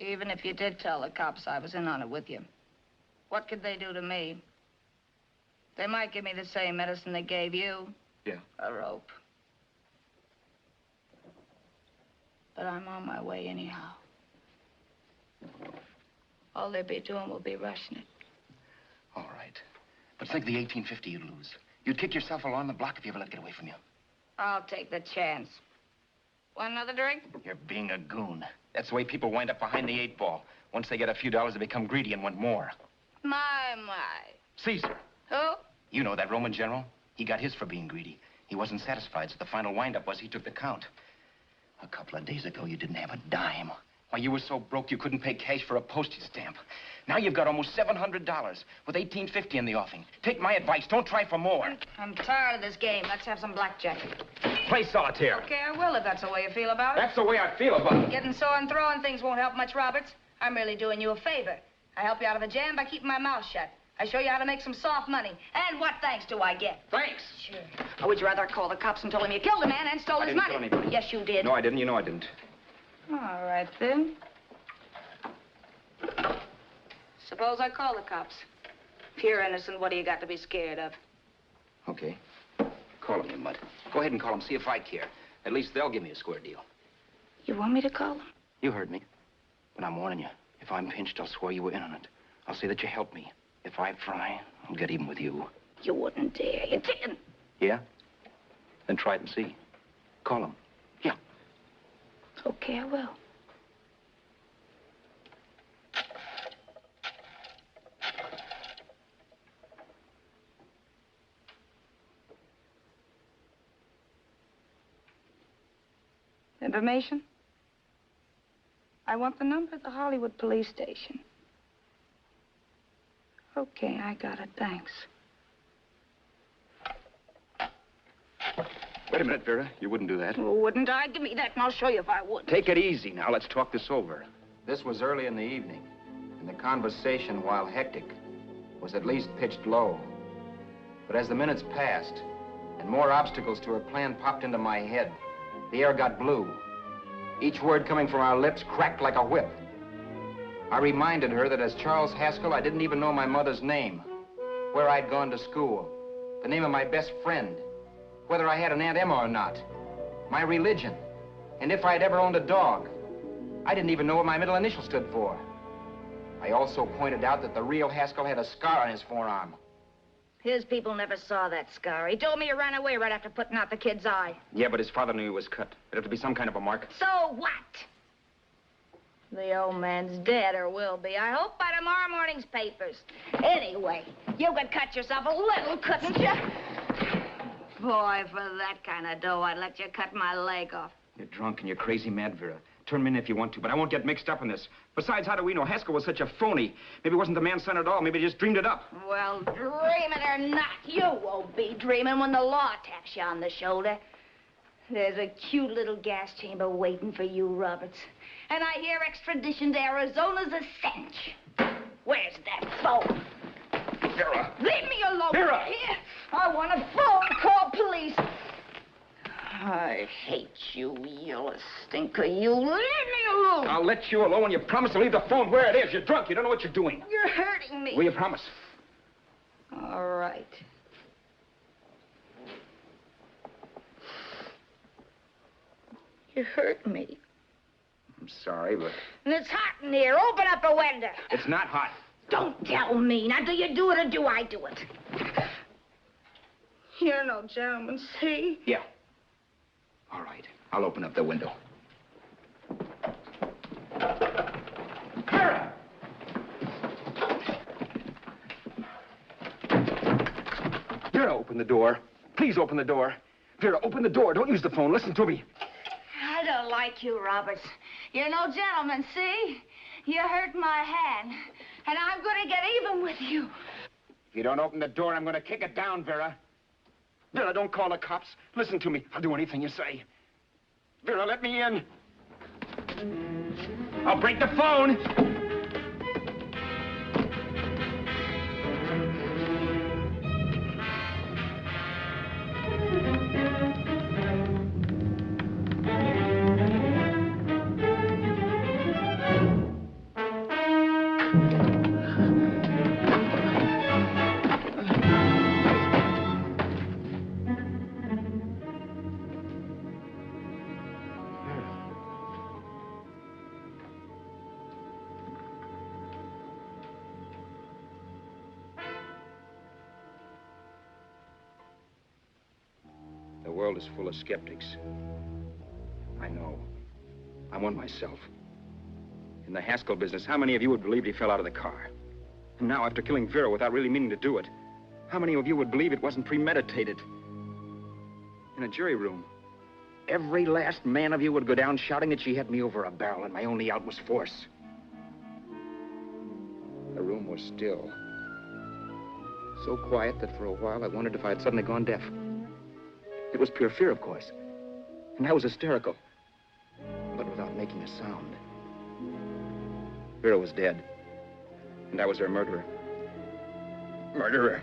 S9: Even if you did tell the cops I was in on it with you, what could they do to me? They might give me the same medicine they gave you.
S8: Yeah.
S9: A rope. But I'm on my way anyhow. All they'll be doing will be rushing it.
S8: All right. But think of the $1,850 you'd lose. You'd kick yourself along the block if you ever let it get away from you.
S9: I'll take the chance. Want another drink?
S8: You're being a goon. That's the way people wind up behind the 8 ball. Once they get a few dollars, they become greedy and want more.
S9: My.
S8: Caesar.
S9: Who?
S8: You know that Roman general? He got his for being greedy. He wasn't satisfied, so the final wind-up was he took the count. A couple of days ago, you didn't have a dime. Why, you were so broke you couldn't pay cash for a postage stamp. Now you've got almost $700 with $1,850 in the offing. Take my advice. Don't try for more.
S9: I'm tired of this game. Let's have some blackjack.
S8: Play solitaire.
S9: Okay, I will if that's the way you feel about it.
S8: That's the way I feel about it.
S9: Getting sore and throwing things won't help much, Roberts. I'm really doing you a favor. I help you out of a jam by keeping my mouth shut. I show you how to make some soft money. And what thanks do I get?
S8: Thanks.
S9: Sure. Or would you rather call the cops and tell them you killed a man and stole his money?
S2: I didn't kill anybody.
S9: Yes, you did.
S2: No, I didn't. You know I didn't.
S9: All right, then. Suppose I call the cops. If you're innocent, what do you got to be scared of?
S8: Okay. Call him, you mutt. Go ahead and call him. See if I care. At least they'll give me a square deal.
S9: You want me to call them?
S8: You heard me. But I'm warning you. If I'm pinched, I'll swear you were in on it. I'll say that you helped me. If I fry, I'll get even with you.
S9: You wouldn't dare. You didn't.
S8: Yeah? Then try it and see. Call him. Yeah.
S9: Okay, I will. Information? I want the number at the Hollywood police station. Okay, I got it. Thanks.
S2: Wait a minute, Vera. You wouldn't do that.
S9: Wouldn't I? Give me that and I'll show you if I would.
S2: Take it easy now. Let's talk this over. This was early in the evening, and the conversation, while hectic, was at least pitched low. But as the minutes passed, and more obstacles to her plan popped into my head, the air got blue. Each word coming from our lips cracked like a whip. I reminded her that as Charles Haskell, I didn't even know my mother's name, where I'd gone to school, the name of my best friend, whether I had an Aunt Emma or not, my religion, and if I'd ever owned a dog. I didn't even know what my middle initial stood for. I also pointed out that the real Haskell had a scar on his forearm.
S9: His people never saw that scar. He told me he ran away right after putting out the kid's eye.
S2: Yeah, but his father knew he was cut. It'd have to be some kind of a mark.
S9: So what? The old man's dead, or will be. I hope by tomorrow morning's papers. Anyway, you could cut yourself a little, couldn't you? Boy, for that kind of dough, I'd let you cut my leg off.
S2: You're drunk and you're crazy mad, Vera. Turn me in if you want to, but I won't get mixed up in this. Besides, how do we know Haskell was such a phony? Maybe he wasn't the man's son at all. Maybe he just dreamed it up.
S9: Well, dream it or not, you won't be dreaming when the law taps you on the shoulder. There's a cute little gas chamber waiting for you, Roberts. And I hear extradition to Arizona's a cinch. Where's that phone?
S2: Vera!
S9: Leave me alone.
S2: Vera!
S9: Here. I want a phone call, police. I hate you yellow stinker. You leave me alone.
S2: I'll let you alone when you promise to leave the phone where it is. You're drunk. You don't know what you're doing.
S9: You're hurting me.
S2: Will you promise?
S9: All right. You hurt me.
S2: I'm sorry, but...
S9: And it's hot in here. Open up a window.
S2: It's not hot.
S9: Don't tell me. Now, do you do it or do I do it? You're no gentleman, see?
S2: Yeah. All right. I'll open up the window. Vera! Vera, open the door. Please open the door. Vera, open the door. Don't use the phone. Listen to me.
S9: I don't like you, Roberts. You're no gentleman, see? You hurt my hand, and I'm going to get even with you.
S2: If you don't open the door, I'm going to kick it down, Vera. Vera, don't call the cops. Listen to me. I'll do anything you say. Vera, let me in. I'll break the phone. The world is full of skeptics. I know. I'm one myself. In the Haskell business, how many of you would believe he fell out of the car? And now, after killing Vera without really meaning to do it, how many of you would believe it wasn't premeditated? In a jury room, every last man of you would go down shouting that she had me over a barrel and my only out was force. The room was still. So quiet that for a while I wondered if I had suddenly gone deaf. It was pure fear, of course. And I was hysterical. But without making a sound. Vera was dead. And I was her murderer. Murderer?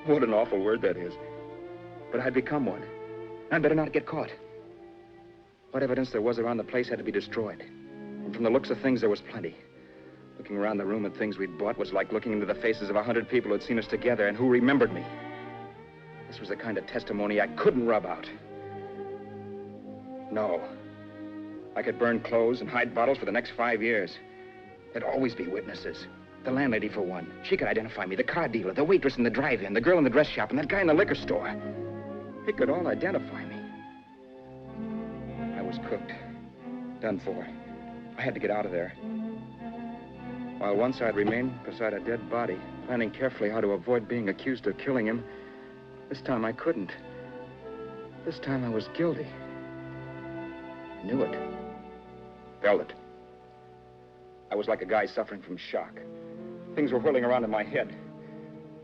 S2: What an awful word that is. But I'd become one. I'd better not get caught. What evidence there was around the place had to be destroyed. And from the looks of things, there was plenty. Looking around the room at things we'd bought was like looking into the faces of 100 people who'd seen us together and who remembered me. This was the kind of testimony I couldn't rub out. No. I could burn clothes and hide bottles for the next 5 years. There'd always be witnesses. The landlady, for one. She could identify me. The car dealer, the waitress in the drive-in, the girl in the dress shop, and that guy in the liquor store. They could all identify me. I was cooked. Done for. I had to get out of there. While once I'd remained beside a dead body, planning carefully how to avoid being accused of killing him, this time I couldn't. This time I was guilty. Knew it. Felt it. I was like a guy suffering from shock. Things were whirling around in my head.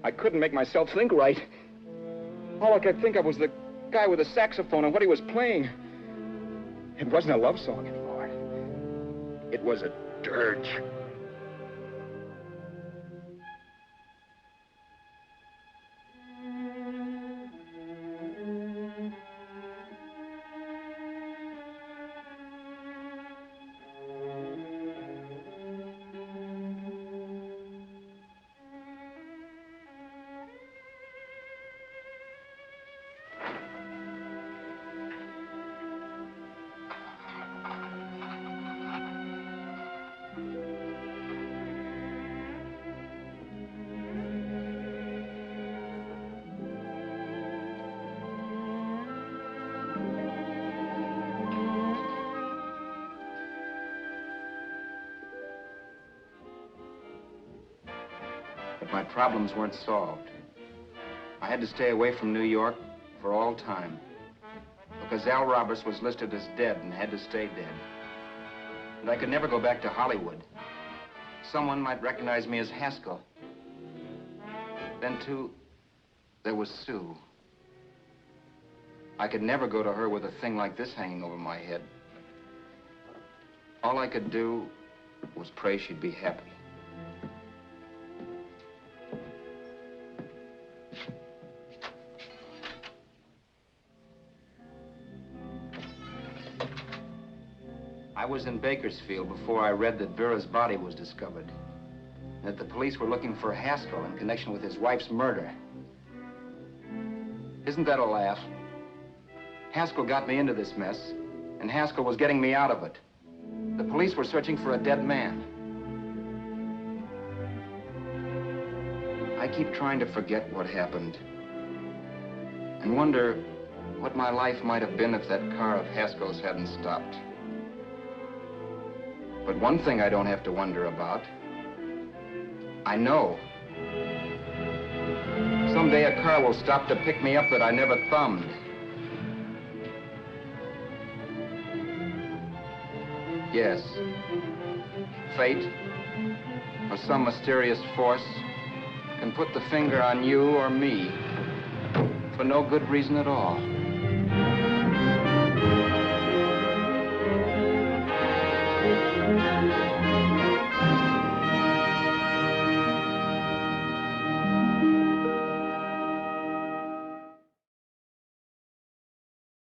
S2: I couldn't make myself think right. All I could think of was the guy with the saxophone and what he was playing. It wasn't a love song anymore. It was a dirge. My problems weren't solved. I had to stay away from New York for all time. Because Al Roberts was listed as dead and had to stay dead. And I could never go back to Hollywood. Someone might recognize me as Haskell. Then, too, there was Sue. I could never go to her with a thing like this hanging over my head. All I could do was pray she'd be happy. I was in Bakersfield before I read that Vera's body was discovered. And that the police were looking for Haskell in connection with his wife's murder. Isn't that a laugh? Haskell got me into this mess, and Haskell was getting me out of it. The police were searching for a dead man. I keep trying to forget what happened and wonder what my life might have been if that car of Haskell's hadn't stopped. But one thing I don't have to wonder about. I know. Someday a car will stop to pick me up that I never thumbed. Yes. Fate, or some mysterious force, can put the finger on you or me for no good reason at all.